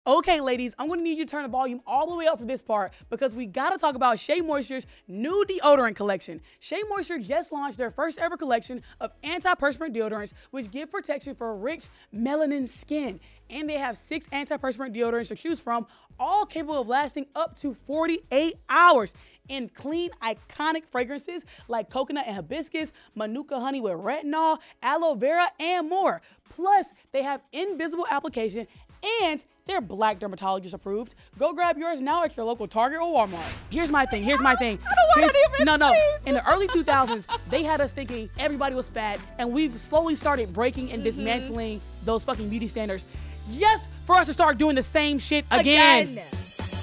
Okay, ladies, I'm gonna need you to turn the volume all the way up for this part because we gotta talk about Shea Moisture's new deodorant collection. Shea Moisture just launched their first ever collection of antiperspirant deodorants, which give protection for rich melanin skin. And they have 6 antiperspirant deodorants to choose from, all capable of lasting up to 48 hours. And clean, iconic fragrances like coconut and hibiscus, manuka honey with retinol, aloe vera, and more. Plus, they have invisible application and they're Black dermatologist approved. Go grab yours now at your local Target or Walmart. Here's my thing. I don't want to even No. In the early 2000s, they had us thinking everybody was fat, and we've slowly started breaking and dismantling those fucking beauty standards. Just for us to start doing the same shit again.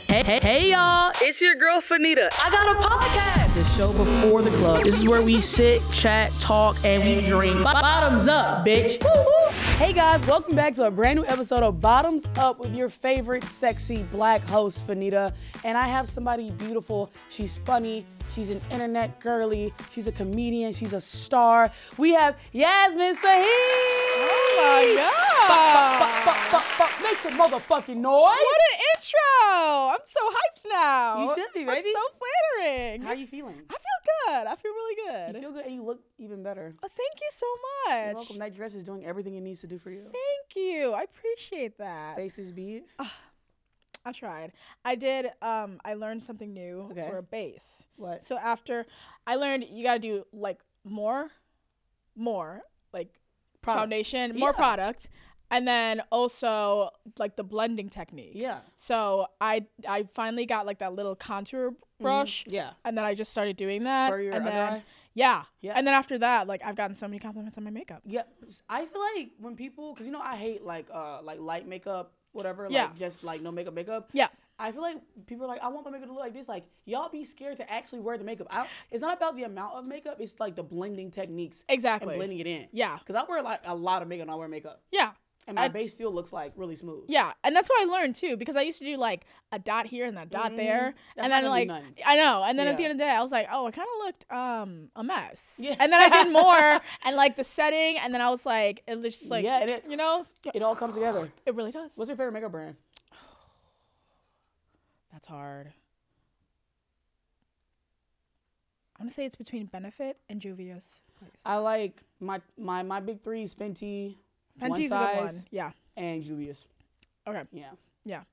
Hey y'all, it's your girl Fannita. I got a podcast. The show before the club. This is where we sit, chat, talk, and we drink. Bottoms up, bitch. Woo-hoo. Hey guys, welcome back to a brand new episode of Bottoms Up with your favorite sexy Black host, Fannita. And I have somebody beautiful. She's funny. She's an internet girly. She's a comedian. She's a star. We have Yasmine Sahid. Oh my God. Make some motherfucking noise. What an intro. I'm so hyped now. You should be, baby. That's so flattering. How are you feeling? I feel good. I feel really good. You feel good and you look even better. Oh, thank you so much. You're welcome. That dress is doing everything it needs to do for you. Thank you. I appreciate that. Faces beat. I tried. I did. I learned something new for a base. What? So after I learned, you gotta do like more, like Product. Foundation, more product, and then also like the blending technique. Yeah. So I finally got like that little contour brush. Yeah. And then I just started doing that. For your and under then eye? Yeah. Yeah. And then after that, like I've gotten so many compliments on my makeup. Yeah. I feel like when people, cause you know I hate like light makeup, whatever. Yeah. Like just like no makeup. Yeah. I feel like people are like, I want my makeup to look like this. Like, y'all be scared to actually wear the makeup. It's not about the amount of makeup. It's like the blending techniques. Exactly. And blending it in. Yeah. Because I wear like a lot of makeup and I wear makeup. Yeah. And my base still looks like really smooth. Yeah, and that's what I learned too, because I used to do like a dot here and a dot there, That's and then not like gonna be nothing. I know, and then at the Yeah. end of the day, I was like, oh, it kind of looked a mess. Yeah. And then I did more, and like the setting, and then I was like, it was just like, Yeah, and you know, it all comes together. it really does. What's your favorite makeup brand? That's hard. I'm gonna say it's between Benefit and Juvia's. I like my big three is Fenty. Fenty's One a good one. Size, Yeah. And Juvia's. Okay. Yeah. Yeah.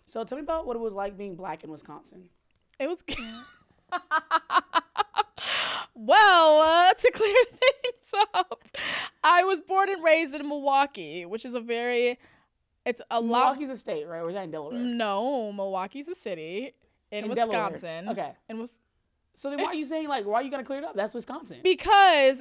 So tell me about what it was like being Black in Wisconsin. It was. Well, to clear things up, I was born and raised in Milwaukee, which is Milwaukee's a state, right? Or is that in Delaware? No, Milwaukee's a city in Wisconsin. Delaware. Okay. So then why are you saying, like, why are you going to clear it up? That's Wisconsin. Because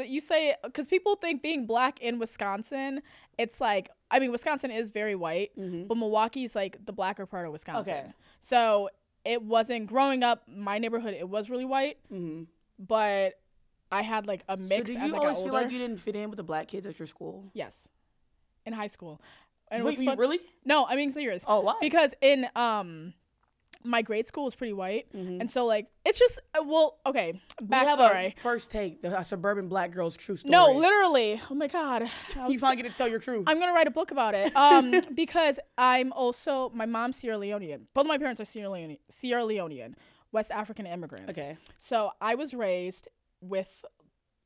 people think being Black in Wisconsin, it's like, I mean, Wisconsin is very white, but Milwaukee's like the blacker part of Wisconsin. Okay. So it wasn't, growing up, my neighborhood, it was really white, but I had like a mix. So did as you I got always feel older. like you didn't fit in with the Black kids at your school? Yes. In high school. And Wait, you really? No, I'm being serious. Oh, why? Because in my grade school was pretty white, and so like it's just okay. We have Backstory. a first take, the suburban Black girl's true story. No, literally. Oh my God. You finally get to tell your truth. I'm gonna write a book about it. Because I'm also, my mom's Sierra Leonean. Both of my parents are Sierra Leonean, West African immigrants. Okay. So I was raised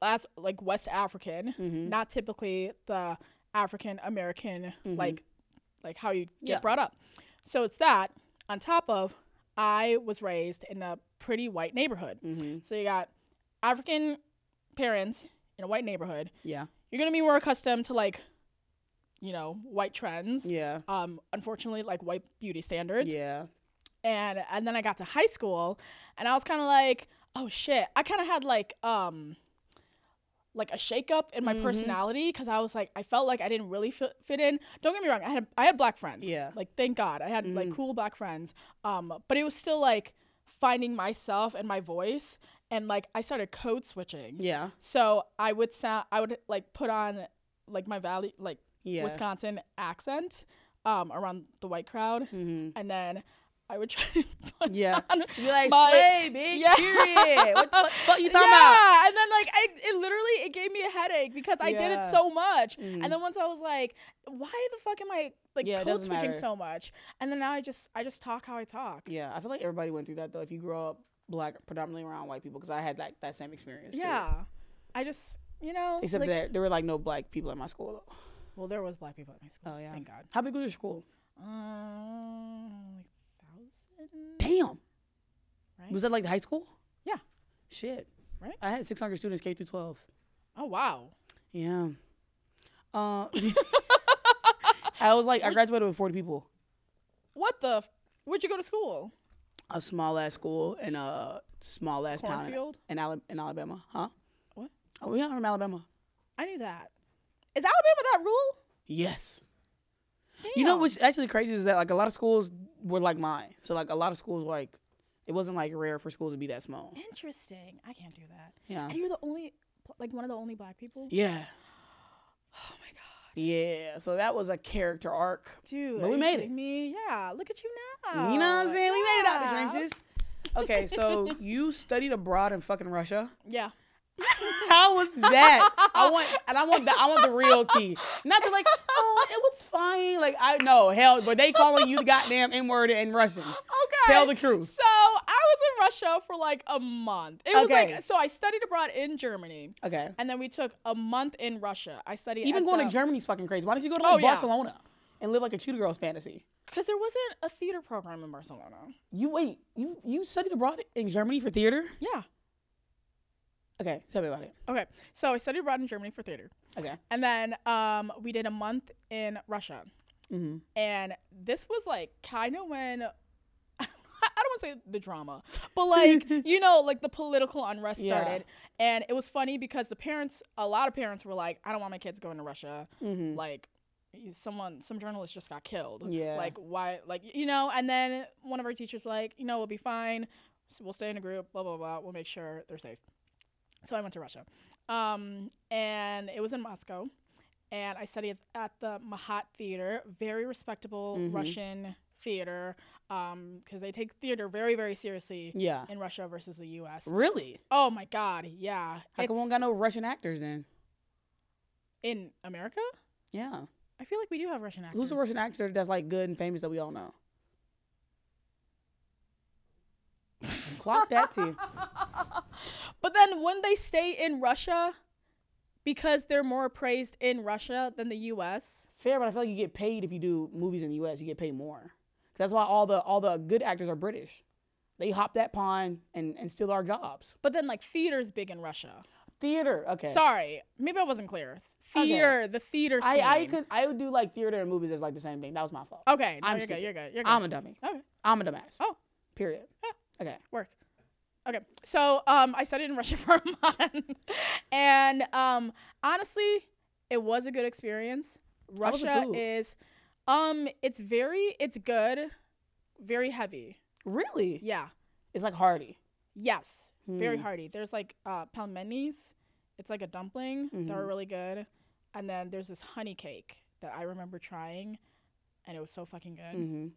as like West African, not typically the African American like how you get brought up. So it's that on top of, I was raised in a pretty white neighborhood. So you got African parents in a white neighborhood. Yeah. You're gonna be more accustomed to like, you know, white trends. Yeah. Unfortunately, like white beauty standards. Yeah. And then I got to high school, and I was kind of like, oh shit. I kind of had like a shakeup in my personality, because I was like, I felt like I didn't really fit in. Don't get me wrong, I had Black friends. Yeah. Like, thank God, I had like cool Black friends. But it was still like finding myself and my voice, and like I started code switching. Yeah. So I would like put on like my Wisconsin accent around the white crowd, and then I would try to put Yeah. on You like, my- slay, bitch, Yeah. period. What the fuck you talking yeah, and then like it gave me a headache because I did it Yeah. so much, Mhm. and then once I was like, why the fuck am I like Yeah, it code doesn't switching matter. so much? And then now I just talk how I talk. Yeah, I feel like everybody went through that though. If you grow up black, predominantly around white people, because I had like that same experience. Yeah, too. I just Except like, that there were like no black people at my school though. well, there was black people at my school. Oh yeah. Thank God. How big was your school? Like 1,000. Damn. Right? Was that like the high school? Yeah. Shit. Right? I had 600 students K through 12. Oh wow. Yeah. I graduated with 40 people. What the? Where'd you go to school? A small ass school in a small ass town Cornfield? in Alabama. Huh? What? Oh, yeah, I'm from Alabama. I knew that. Is Alabama that rule? Yes. Damn. You know what's actually crazy is that like a lot of schools were like mine. So like a lot of schools like it wasn't like rare for schools to be that small. Interesting. I can't do that. Yeah. And you're the only, like one of the only black people? Yeah. Oh my God. Yeah. So that was a character arc. Dude. But are we you made kidding it. Me? Yeah. Look at you now. You know what I'm saying? We made it out the Yeah. trenches. Okay, so you studied abroad in fucking Russia. Yeah. How was that? I want the real tea. Not the like, oh, it was fine. Like I know, hell, but they calling you the goddamn N-word in Russian. Okay. Tell the truth. So I was in Russia for like a month. It was Okay. like, so I studied abroad in Germany. Okay. And then we took a month in Russia. I studied Even going to Germany's fucking crazy. Why don't you go to like Barcelona and live like a Cheetah Girls fantasy? Because there wasn't a theater program in Barcelona. You studied abroad in Germany for theater? Yeah. Okay, tell me about it. Okay. So I studied abroad in Germany for theater. Okay. And then we did a month in Russia. Mm-hmm. And this was like kind of when I don't want to say the drama, but like, you know, like the political unrest started. And it was funny because a lot of parents were like, I don't want my kids going to Russia. Mm-hmm. Like some journalist just got killed. Yeah. Like why, like, you know, and then one of our teachers like, you know, we'll be fine. So we'll stay in a group, blah, blah, blah. We'll make sure they're safe. So I went to Russia. And it was in Moscow. And I studied at the Mahat Theater, very respectable Russian theater, because they take theater very, very seriously in Russia versus the U.S. Really? Oh, my God, yeah. How come we don't got no Russian actors then? In America? Yeah. I feel like we do have Russian actors. Who's the Russian actor that's like good and famous that we all know? Clock that too. But then when they stay in Russia, because they're more praised in Russia than the U.S. Fair, but I feel like you get paid if you do movies in the U.S. You get paid more. That's why all the good actors are British. They hop that pond and steal our jobs. But then like theater's big in Russia. Theater, okay. Sorry, maybe I wasn't clear. Theater, the theater scene. I would do like theater and movies as like the same thing. That was my fault. Okay, no, I'm you're stupid. good. You're good. You're good. I'm a dummy. Okay. I'm a dumbass. Oh. Period. Yeah. Okay. Work. Okay. So I studied in Russia for a month. And honestly, it was a good experience. Russia is it's good, very heavy. Really? Yeah. It's like hearty. Yes. Very hearty. There's like pelmenis. It's like a dumpling that are really good. And then there's this honey cake that I remember trying, and it was so fucking good.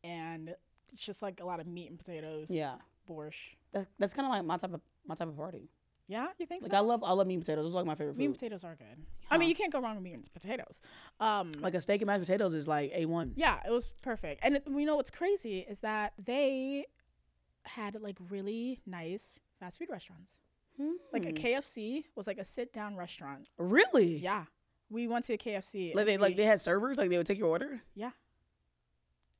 And it's just like a lot of meat and potatoes. Yeah. Borscht. That's kind of like my type of party. Yeah, you think Like so? I love meat and potatoes. Those are like my favorite food. Meat and potatoes are good. I mean, you can't go wrong with meat and potatoes. Like a steak and mashed potatoes is like A1. Yeah, it was perfect. And you know what's crazy is that they had like really nice fast food restaurants. Like a KFC was like a sit down restaurant. Really? Yeah, we went to a KFC. Like they had servers. Like they would take your order. Yeah.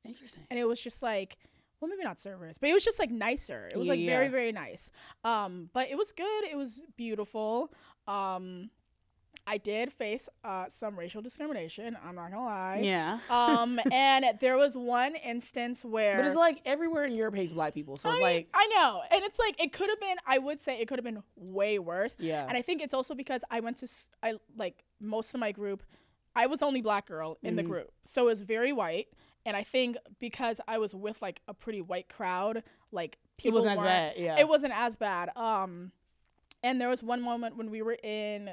Interesting. And it was just like, well, maybe not servers, but it was just like nicer. It was like very, very nice. But it was good. It was beautiful. I did face some racial discrimination. I'm not gonna lie. Yeah. And there was one instance where, but it's like everywhere in Europe hates black people, so it's like I know, and it's like it could have been. I would say it could have been way worse. Yeah. And I think it's also because I went to like most of my group, I was the only black girl in the group, so it was very white. And I think because I was with like a pretty white crowd, like people it wasn't as bad. Yeah. It wasn't as bad. And there was one moment when we were in,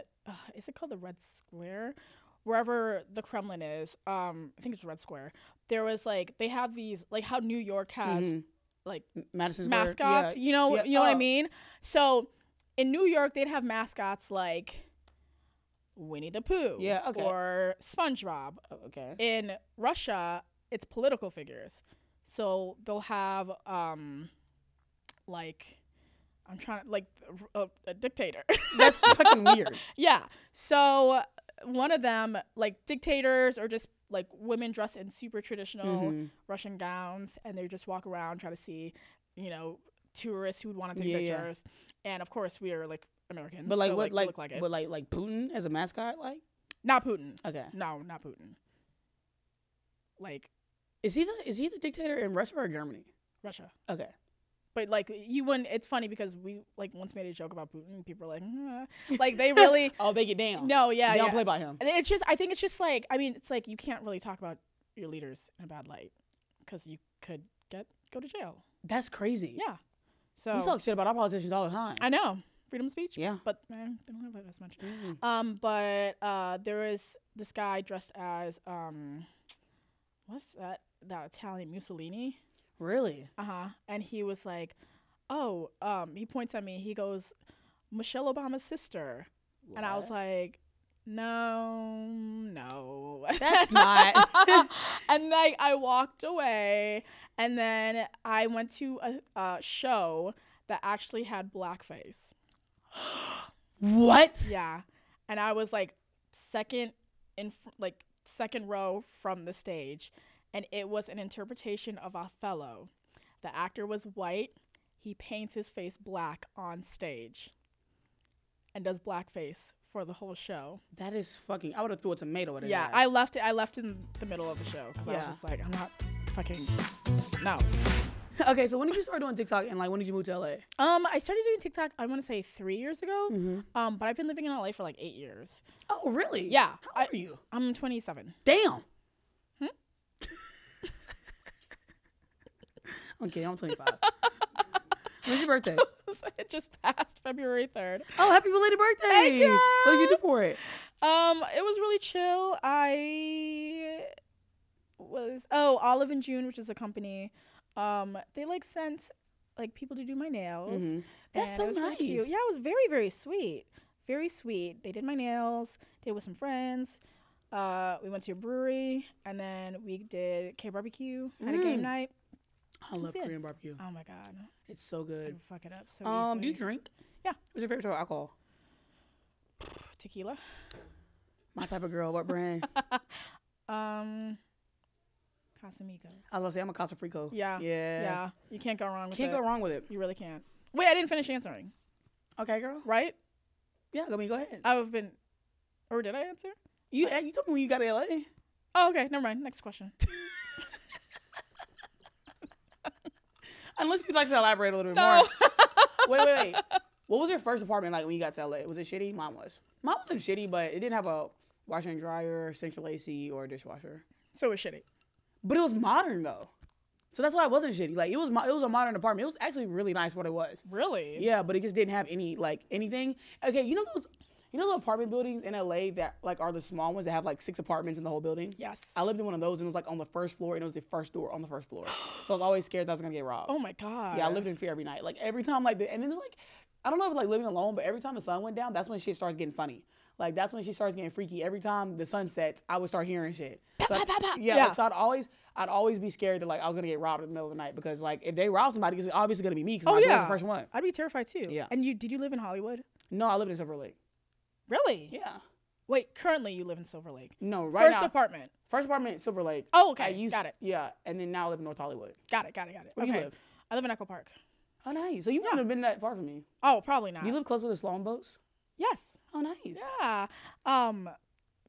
is it called the Red Square? Wherever the Kremlin is. I think it's Red Square. there was like they have these like how New York has like Madison mascots. You know what I mean? So in New York they'd have mascots like Winnie the Pooh, or SpongeBob. Okay. In Russia, it's political figures. So they'll have like I'm trying to like a dictator. That's fucking weird. Yeah. So one of them, like dictators or just like women dressed in super traditional Russian gowns, and they just walk around try to see, you know, tourists who would want to take pictures. And of course, we are like Americans. But like so, what, like, look like it. But like Putin as a mascot, like not Putin. Okay. No, not Putin. Like, is he the dictator in Russia or Germany? Russia. Okay. But like you wouldn't. It's funny because we like once made a joke about Putin. And people are like they really. Oh, they get down. No, yeah, they don't play by him. It's just. I think it's just like. I mean, it's like you can't really talk about your leaders in a bad light because you could go to jail. That's crazy. Yeah. So we talk shit about our politicians all the time. I know freedom of speech. Yeah. But they don't have that as much. But there was this guy dressed as what's that Italian Mussolini. Really? And he was like, oh, he points at me. He goes, Michelle Obama's sister. What? And I was like, no. That's not. And like I walked away, and then I went to a show that actually had blackface. What? Yeah. And I was like second row from the stage. And it was an interpretation of Othello. The actor was white. He paints his face black on stage and does blackface for the whole show. That is fucking... I would have threw a tomato at it. Yeah, I left in the middle of the show because I was just like, I'm not fucking... No. Okay, so when did you start doing TikTok and like when did you move to LA? I started doing TikTok, I want to say 3 years ago. But I've been living in LA for like 8 years. Oh, really? Yeah. How old are you? I'm 27. Damn. Okay, I'm 25. When's your birthday? It just passed February 3rd. Oh, happy belated birthday! Thank you. What did you do for it? It was really chill. Olive and June, which is a company. They like sent like people to do my nails. That's so nice. Really cute. Yeah, it was very, very sweet. Very sweet. They did my nails. Did it with some friends. We went to a brewery, and then we did K barbecue at a game night. I love Korean barbecue. Oh my god, it's so good. I fuck it up so easily. Do you drink? Yeah. What's your favorite type of alcohol? Tequila. My type of girl. What brand? Casamigos. I was gonna say I'm a Casa Frico. Yeah. You can't go wrong with it. Can't go wrong with it. You really can't. Wait, I didn't finish answering. Okay, girl. Right? Yeah, go ahead. I've been, or did I answer? You told me when you got to LA. Oh, okay. Never mind. Next question. Unless you'd like to elaborate a little bit more. Wait. What was your first apartment like when you got to LA? Was it shitty? Mine was. Mine wasn't shitty, but it didn't have a washer and dryer, central AC, or a dishwasher. So it was shitty. But it was modern though. So that's why it wasn't shitty. Like it was a modern apartment. It was actually really nice for what it was. Really? Yeah, but it just didn't have anything. Okay, you know those apartment buildings in LA that like are the small ones that have like 6 apartments in the whole building? Yes. I lived in one of those and it was like on the first floor and it was the first door on the first floor. So I was always scared that I was gonna get robbed. Oh my god. Yeah, I lived in fear every night. Like every time and then it's like I don't know if it's like living alone, but every time the sun went down, that's when shit starts getting funny. Like that's when she starts getting freaky. Every time the sun sets, I would start hearing shit. So yeah. Like, so I'd always be scared that like I was gonna get robbed in the middle of the night because like if they rob somebody, it's obviously gonna be me because my door was the first one. I'd be terrified too. Yeah. And did you live in Hollywood? No, I lived in Silver Lake. Really? Yeah. Wait, currently you live in Silver Lake? No, right now. First apartment, Silver Lake. Oh, okay. Got it. Yeah, and then now I live in North Hollywood. Got it. Where do you live? I live in Echo Park. Oh, nice. So you wouldn't have been that far from me. Oh, probably not. Do you live close with the Sloan boats? Yes. Oh, nice. Yeah.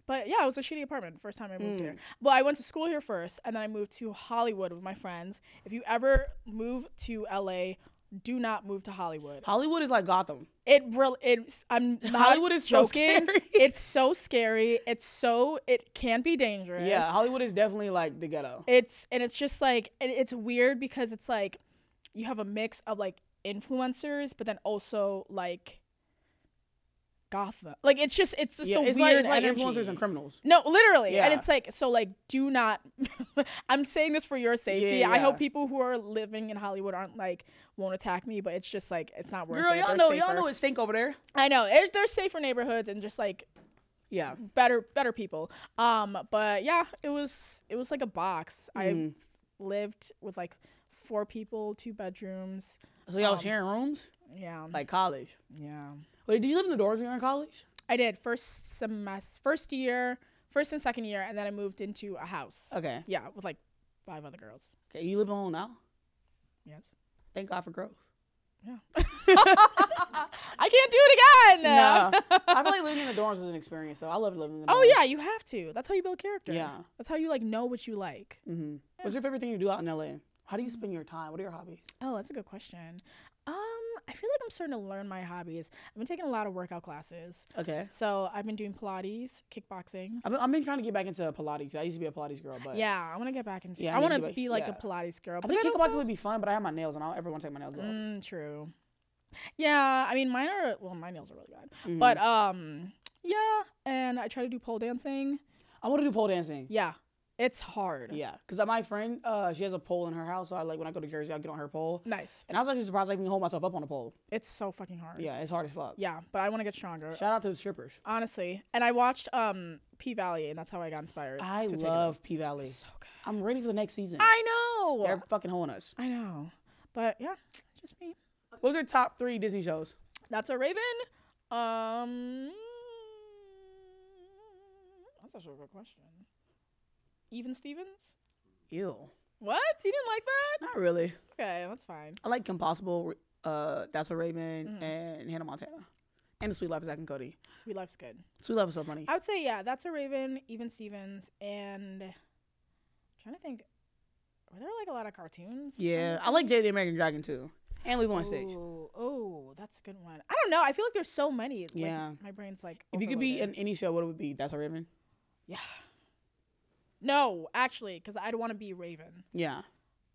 But yeah, it was a shitty apartment the first time I moved here. Well, I went to school here first, and then I moved to Hollywood with my friends. If you ever move to LA, do not move to Hollywood. Hollywood is like Gotham. I'm not Hollywood is joking. So scary. It's so scary. It can be dangerous. Yeah, Hollywood is definitely like the ghetto. It's just like it's weird because it's like you have a mix of like influencers, but then also like Gotham. Like it's just it's so it's weird. It's like energy. influencers and criminals. No, literally. Yeah. And it's like, so like, do not. I'm saying this for your safety. Yeah. I hope people who are living in Hollywood aren't like won't attack me, but it's just like it's not worth Girl, it. y'all know it stink over there. I know. There's safer neighborhoods and just like better people. But yeah, it was like a box. I lived with like 4 people, 2 bedrooms. So y'all sharing rooms? Yeah. Like college? Yeah. Wait, did you live in the dorms when you were in college? I did. First year, first and second year, and then I moved into a house. Okay. Yeah, with like 5 other girls. Okay, you live alone now? Yes. Thank God for growth. Yeah. I can't do it again. No. I feel like living in the dorms is an experience, though. I love living in the dorms. Oh, yeah, you have to. That's how you build character. Yeah. That's how you like know what you like. Mm-hmm. Yeah. What's your favorite thing you do out in LA? How do you spend your time? What are your hobbies? Oh, that's a good question. I feel like I'm starting to learn my hobbies. I've been taking a lot of workout classes. Okay. So I've been doing Pilates, kickboxing. I've been trying to get back into Pilates. I used to be a Pilates girl, but yeah, I want to get back into. Yeah, I want to be like a Pilates girl. I think kickboxing would be fun, but I have my nails, and I don't ever want to take my nails off. True. Yeah, I mean my nails are really bad, but yeah, and I try to do pole dancing. I want to do pole dancing. Yeah. It's hard. Yeah, because my friend, she has a pole in her house, so when I go to Jersey, I get on her pole. Nice. And I was actually surprised I can hold myself up on a pole. It's so fucking hard. Yeah, it's hard as fuck. Yeah, but I want to get stronger. Shout out to the strippers. Honestly. And I watched P-Valley, and that's how I got inspired. I love P-Valley. So good. I'm ready for the next season. I know. They're fucking holding us. I know. But yeah, just me. What was your top 3 Disney shows? That's a Raven. That's actually a good question. Even Stevens? Ew. What? You didn't like that? Not really. Okay, that's fine. I like Kim Possible, That's a Raven, and Hannah Montana. And The Sweet Life of Zack and Cody. Sweet Life's good. Sweet Life is so funny. I would say, yeah, That's a Raven, Even Stevens, and I'm trying to think, were there like a lot of cartoons? Yeah, I like Jay the American Dragon too. And Lilo and Stitch. Oh, that's a good one. I don't know. I feel like there's so many. Yeah. Like, my brain's like If you could be in overloaded. any show, what would it be? That's a Raven? Yeah. No, actually, because I'd want to be Raven. Yeah.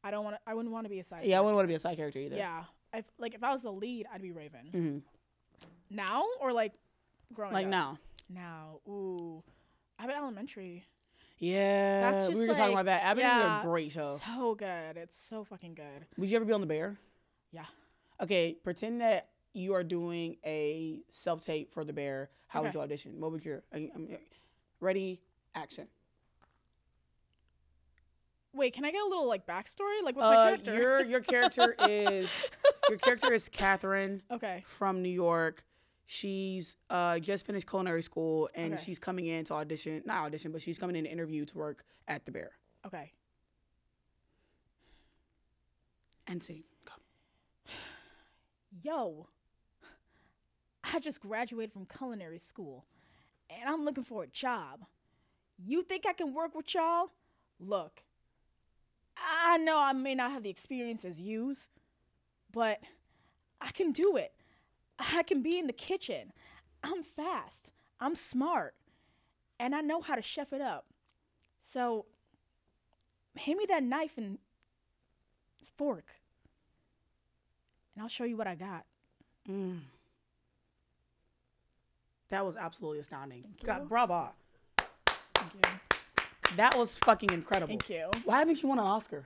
I wouldn't want to be a side. Yeah, I wouldn't want to be a side character either. Yeah. If I was the lead, I'd be Raven. Mm-hmm. Now or like growing Like up? now. Now. Ooh. Abbott Elementary. Yeah. That's just we were just talking like- about that. Abbott is yeah, a great show. So good. It's so fucking good. Would you ever be on The Bear? Yeah. Okay, pretend that you are doing a self-tape for The Bear. How would you audition? What would your... ready, action. Wait, can I get a little like backstory? Like, what's my character? Your character is Catherine. Okay. From New York. She's just finished culinary school, and she's coming in to audition. Not audition, but she's coming in to interview to work at The Bear. Okay. And sing. Go. Yo, I just graduated from culinary school, and I'm looking for a job. You think I can work with y'all? Look, I know I may not have the experience as yous, but I can do it. I can be in the kitchen. I'm fast. I'm smart. And I know how to chef it up. So, hand me that knife and fork, and I'll show you what I got. That was absolutely astounding. Thank you. God, bravo. Thank you. That was fucking incredible. Thank you. Why haven't you won an Oscar?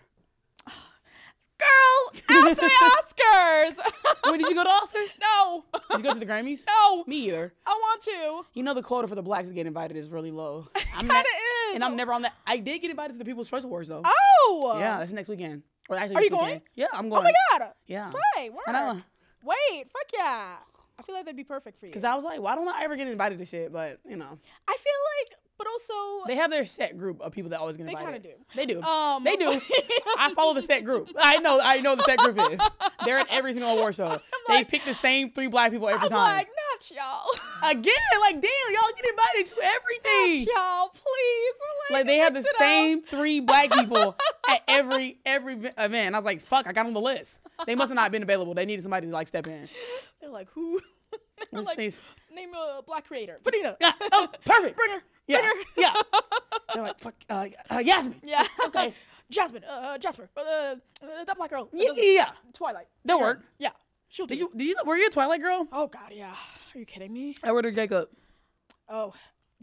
Girl, ask my Oscars. Wait, did you go to Oscars? No. Did you go to the Grammys? No. Me either. I want to. You know the quota for the blacks to get invited is really low. Kind of is. And I'm never on that. I did get invited to the People's Choice Awards though. Oh. Yeah, that's next weekend. Or actually, Are this you going? weekend. Yeah, I'm going. Oh my God. Yeah. Slay. Work. I know. Wait. Fuck yeah. I feel like that'd be perfect for you. Because I was like, why don't I ever get invited to shit? But, you know. I feel like, but also. They have their set group of people that always get invited. They kinda They do. do. They do. I follow the set group. I know the set group is. They're at every single award show. They pick the same 3 black people every time. I'm like, not y'all. Again, like, damn, y'all get invited to everything. Not y'all, please. Like, they have the same 3 black people at every event. And I was like, fuck, I got on the list. They must have not been available. They needed somebody to, like, step in. They're like, who? They're like, These- name a black creator. Fannita. Oh, perfect. Bring her. Yeah, Bring her. yeah. They're like, fuck, Yasmine. Yeah. Okay. Jasper. That black girl. Yeah. Twilight. They'll work. Yeah. Were you a Twilight girl? Oh God, yeah. Are you kidding me? Edward or Jacob? Oh,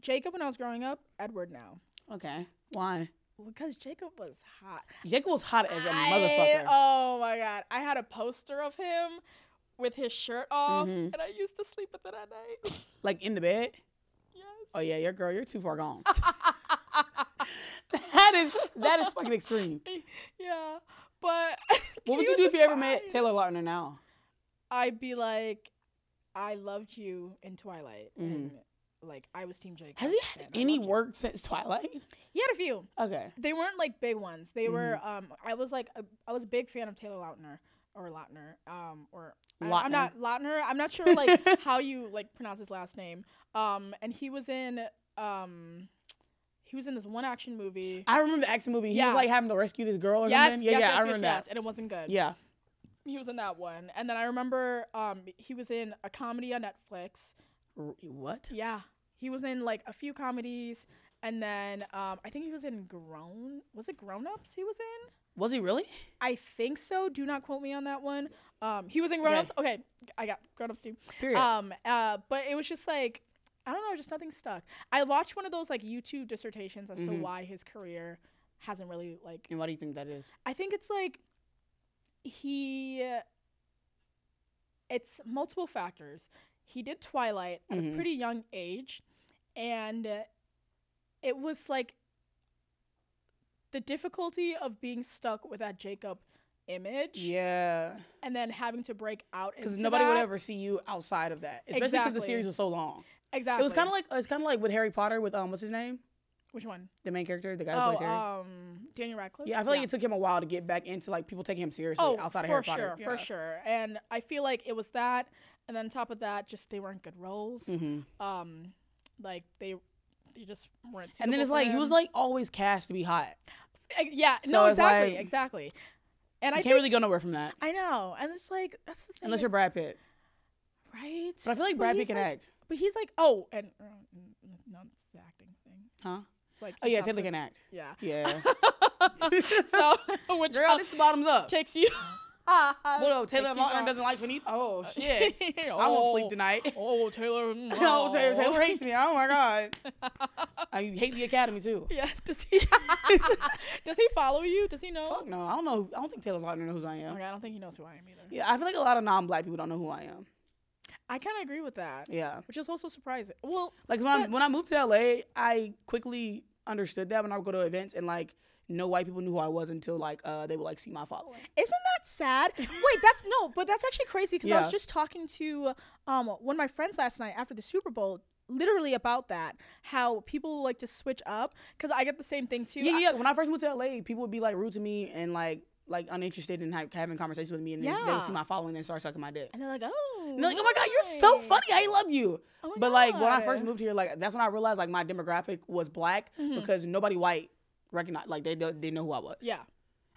Jacob when I was growing up. Edward now. Okay. Why? Because Jacob was hot. Jacob was hot as a motherfucker. Oh my God, I had a poster of him with his shirt off, and I used to sleep with it at night. Like in the bed? Yes. Oh yeah, you're too far gone. that is fucking extreme. Yeah, but what would you do if you ever met Taylor Lautner now? I'd be like, I loved you in Twilight, and like I was Team Jacob. Has he had any work since Twilight? He had a few. Okay. They weren't like big ones. They were. I was a big fan of Taylor Lautner. I'm not Lautner. I'm not sure like how you like pronounce his last name. And he was in this one action movie. I remember the action movie. He was like having to rescue this girl or something. Yes, I remember that. Yes, and it wasn't good. Yeah. He was in that one. And then I remember he was in a comedy on Netflix. What? Yeah. He was in like a few comedies, and then I think he was in Was it Grown Ups he was in? Was he really? I think so. Do not quote me on that one. He was in Grown Ups. Okay, I got Grown Ups too. Period. But it was just like, I don't know, just nothing stuck. I watched one of those like YouTube dissertations as to why his career hasn't really like. And what do you think that is? I think it's like it's multiple factors. He did Twilight at a pretty young age, and it was like the difficulty of being stuck with that Jacob image. Yeah. And then having to break out into that. Because nobody would ever see you outside of that. Especially because the series was so long. Exactly. It was kind of like with Harry Potter with what's his name? Which one? The main character, the guy who plays Harry. Daniel Radcliffe. Yeah, I feel like it took him a while to get back into like people taking him seriously outside of Harry Potter. For sure. And I feel like it was that, and then on top of that, just they weren't good roles. Like they just weren't. And then it's like he was like always cast to be hot. Yeah. So no. it's Exactly. And I can't really go nowhere from that. I know, and it's like that's the thing. Unless you're Brad Pitt. Right. But I feel like Brad Pitt can act. But he's like, and no, it's the acting thing. Huh? It's like, oh yeah, Taylor can act. Yeah. Yeah. So which girl, this is the bottoms up. Takes you. Well, Taylor Lautner doesn't like Fannita. Oh shit! I won't sleep tonight. Oh, Taylor. Oh, Taylor hates me. Oh my god. I hate the Academy too. Yeah. Does he? Does he follow you? Does he know? Fuck no. I don't know. I don't think Taylor Lautner knows who I am. Okay, I don't think he knows who I am either. Yeah, I feel like a lot of non-black people don't know who I am. I kind of agree with that. Yeah. Which is also surprising. Well, like when I moved to LA, I quickly understood that when I would go to events and like no white people knew who I was until like they would like see my following. Isn't that sad? Wait, but that's actually crazy because I was just talking to one of my friends last night after the Super Bowl, literally about that, how people like to switch up, because I get the same thing too. Yeah. When I first moved to LA, people would be like rude to me and like uninterested in having conversations with me, and they would see my following and start sucking my dick. And they're like, oh my god, you're so funny, I love you. But like when I first moved here, like that's when I realized like my demographic was black, because nobody white recognized, like they know who I was. Yeah.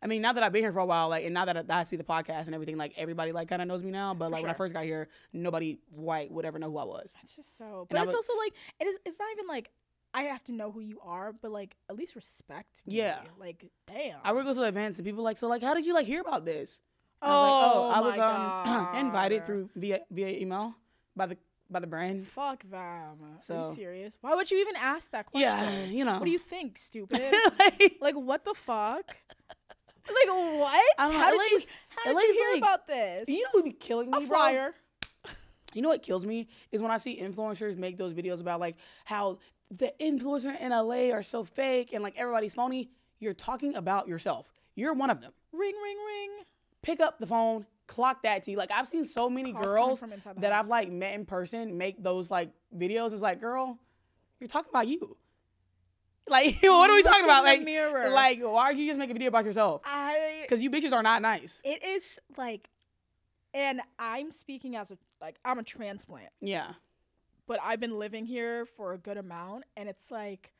I mean, now that I've been here for a while, like, and now that I see the podcast and everything, like everybody like kind of knows me now. But like when I first got here, nobody white would ever know who I was. That's just so. But it's also like it's not even like I have to know who you are, but like at least respect me. Yeah. Like damn. I would go to events and people like, so like, how did you like hear about this? I was invited through via email by the brand. Fuck them. So, are you serious? Why would you even ask that question? Yeah, you know. What do you think, stupid? like what the fuck? Like what? How did you hear about this? You know what would be killing me, a flyer. Bro? You know what kills me is when I see influencers make those videos about like how the influencer in LA are so fake and like everybody's phony. You're talking about yourself. You're one of them. Ring, ring, ring. Pick up the phone, clock that T. Like I've seen so many girls that I've like met in person make those like videos. It's like, girl, you're talking about you. Like, what are we talking about? Like, mirror. Like, why are you just making a video about yourself? Because you bitches are not nice. It is like, and I'm speaking as I'm a transplant. Yeah. But I've been living here for a good amount, and it's like,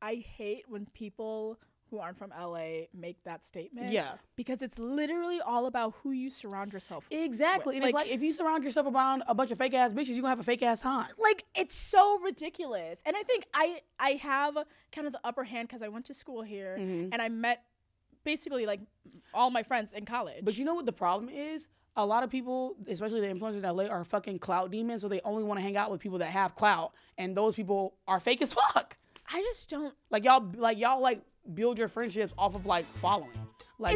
I hate when people who aren't from LA make that statement. Yeah. Because it's literally all about who you surround yourself Exactly. with. And it's like, if you surround yourself around a bunch of fake ass bitches, you're gonna have a fake ass time. Like, it's so ridiculous. And I think I have kind of the upper hand because I went to school here and I met basically like all my friends in college. But you know what the problem is? a lot of people, especially the influencers in LA, are fucking clout demons, so they only want to hang out with people that have clout, and those people are fake as fuck. I just don't y'all build your friendships off of following.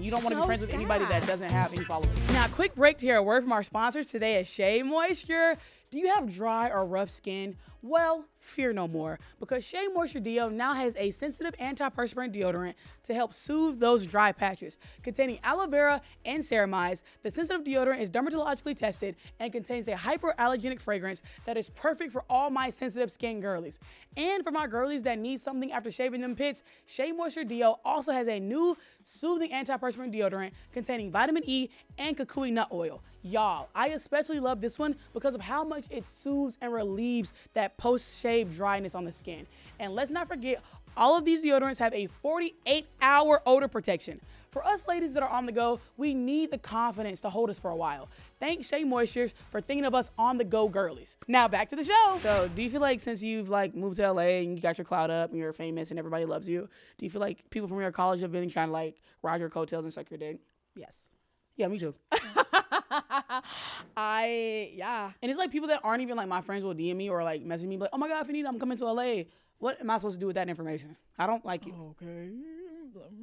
You don't want to be friends with anybody that doesn't have any followers. Now, quick break to hear a word from our sponsors. Today is Shea Moisture. Do you have dry or rough skin? Well, fear no more, because Shea Moisture Deo now has a sensitive antiperspirant deodorant to help soothe those dry patches. Containing aloe vera and ceramides, the sensitive deodorant is dermatologically tested and contains a hypoallergenic fragrance that is perfect for all my sensitive skin girlies. And for my girlies that need something after shaving them pits, Shea Moisture Deo also has a new soothing antiperspirant deodorant containing vitamin E and kukui nut oil. Y'all, I especially love this one because of how much it soothes and relieves that post-shave dryness on the skin. And let's not forget, all of these deodorants have a 48-hour odor protection. For us ladies that are on the go, we need the confidence to hold us for a while. Thanks Shea Moistures for thinking of us on the go girlies. Now back to the show. So do you feel like since you've moved to LA and you got your clout up and you're famous and everybody loves you, do you feel like people from your college have been trying to ride your coattails and suck your dick? Yes. Yeah, me too. Yeah. And it's people that aren't even my friends will DM me or message me oh my God, Fannita, I'm coming to LA. What am I supposed to do with that information? I don't like you. Okay.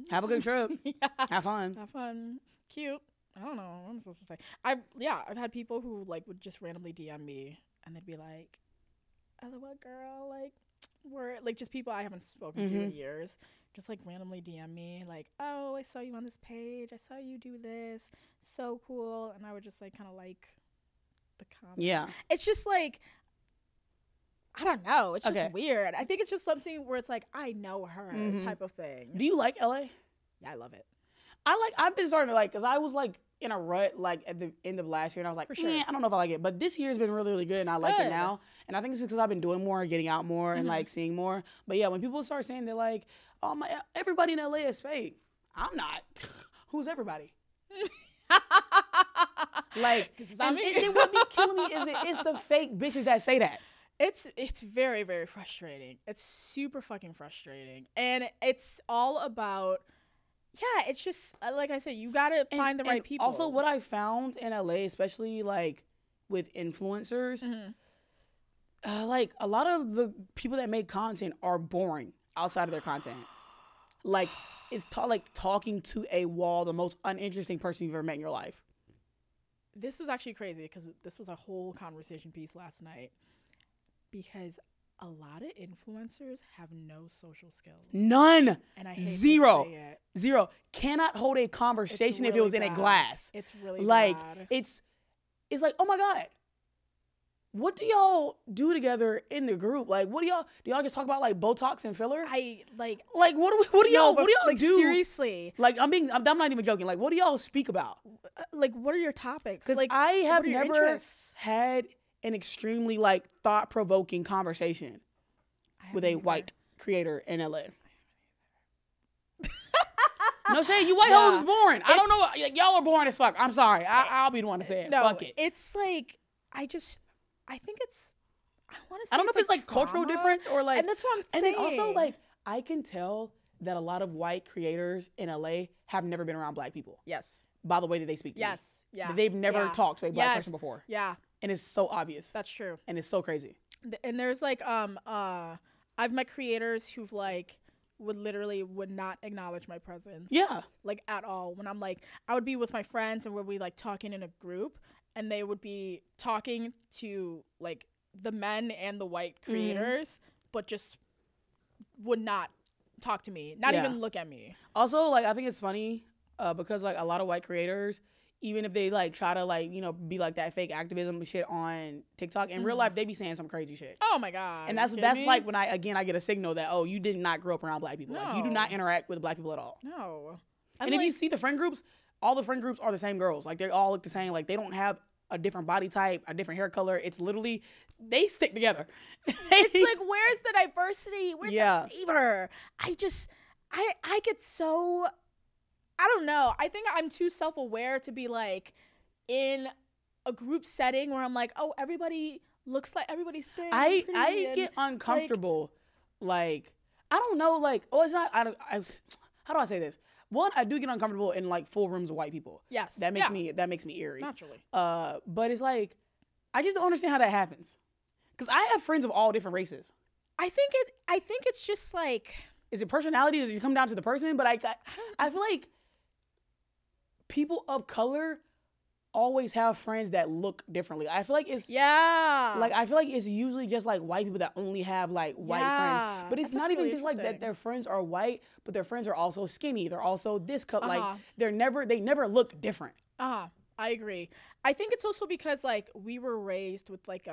Have a good trip. Yeah. Have fun. Have fun. Cute. I don't know what I'm supposed to say. I've had people who would just randomly DM me and they'd be like, "LOL, girl, we're just people I haven't spoken to in years." Just randomly DM me "Oh, I saw you on this page. I saw you do this. So cool." And I would just kind of the comment. Yeah. It's just I don't know. It's just weird. I think it's just something where it's I know her type of thing. Do you like LA? Yeah, I love it. I've been starting to because I was in a rut at the end of last year and I was For sure. I don't know if I like it, but this year's been really, really good and I like it now. And I think it's because I've been doing more, getting out more and seeing more. But yeah, when people start saying they're "Oh my, everybody in LA is fake," I'm not. Who's everybody? And what be killing me is it's the fake bitches that say that. It's very, very frustrating. It's super fucking frustrating. And it's all about, it's just, like I said, you gotta find the right people. Also, what I found in LA, especially with influencers, a lot of the people that make content are boring outside of their content. It's talking to a wall, the most uninteresting person you've ever met in your life. This is actually crazy because this was a whole conversation piece last night. Because a lot of influencers have no social skills. None. And I hate Zero. to say it. Zero. Cannot hold a conversation if it was in a glass. It's really bad. It's oh my God. What do y'all do together in the group? What do y'all just talk about Botox and filler? What do y'all do? Seriously. I'm not even joking. What do y'all speak about? What are your topics? Because I have never had an extremely thought-provoking conversation with a white creator in LA. No shade, you white hoes is boring. I don't know, y'all are boring as fuck. I'm sorry, I'll be the one to say it. No, fuck it. It's I think it's, I want to say I don't know if it's cultural difference or and that's what I'm saying. And then also I can tell that a lot of white creators in LA have never been around black people. Yes. By the way that they speak. Yes. Yeah. They've never talked to a black person before. Yeah. And it's so obvious. That's true. And it's so crazy. And there's I've met creators who've would not acknowledge my presence. Yeah. At all. When I'm I would be with my friends and we'd be talking in a group and they would be talking to the men and the white creators, but just would not talk to me, not even look at me. Also, I think it's funny because a lot of white creators, even if they try to be that fake activism shit on TikTok, in real life they be saying some crazy shit. Oh my God. And that's when I get a signal that you did not grow up around black people. No. You do not interact with black people at all. No. And if you see the friend groups, all the friend groups are the same girls. They all look the same. They don't have a different body type, a different hair color. It's literally, they stick together. It's where's the diversity? Where's the flavor? I get so, I don't know. I think I'm too self-aware to be in a group setting where I'm oh, everybody looks like everybody's thing. I get uncomfortable. I don't know. It's not, how do I say this? one, I do get uncomfortable in like full rooms of white people. Yes. That makes me eerie. Naturally. But it's like, I just don't understand how that happens. Because I have friends of all different races. I think it's just like, is it personality? Does it come down to the person? But I feel like people of color always have friends that look differently. I feel like it's I feel like it's usually just like white people that only have like white friends. But it's not even just like that their friends are white, but their friends are also skinny. They're also this color. Like they never look different. I agree. I think it's also because like we were raised with like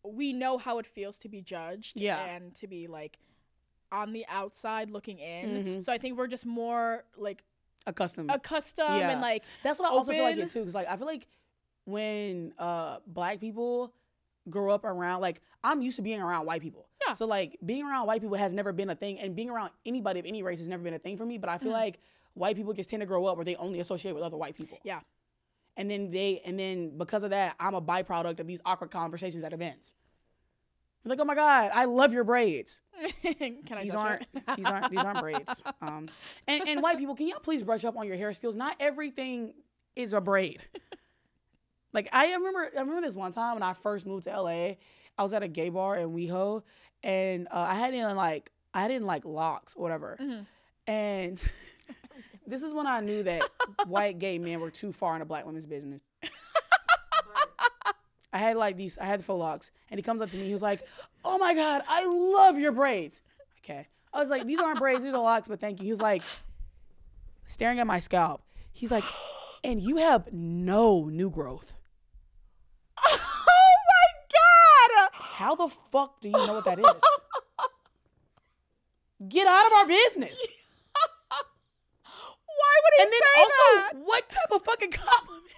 we know how it feels to be judged and to be like on the outside looking in. Mm-hmm. So I think we're just more like accustomed and like that's what I also feel like it too, because like I feel like when black people grow up around, like I'm used to being around white people, so like being around white people has never been a thing, and being around anybody of any race has never been a thing for me. But I feel like white people just tend to grow up where they only associate with other white people, and then because of that, I'm a byproduct of these awkward conversations at events. I'm like, oh my God, I love your braids. Can I these aren't braids. And white people, can y'all please brush up on your hair skills? Not everything is a braid. Like I remember this one time when I first moved to LA. I was at a gay bar in WeHo, and I had in like locks or whatever. Mm-hmm. And this is when I knew that white gay men were too far in a black woman's business. I had the faux locks, and he comes up to me. He was like, "Oh my God, I love your braids." Okay, I was like, "These aren't braids, these are locks, but thank you." He was like, staring at my scalp. He's like, "And you have no new growth." Oh my God! How the fuck do you know what that is? Get out of our business. Why would he say that? And then also, what type of fucking compliment?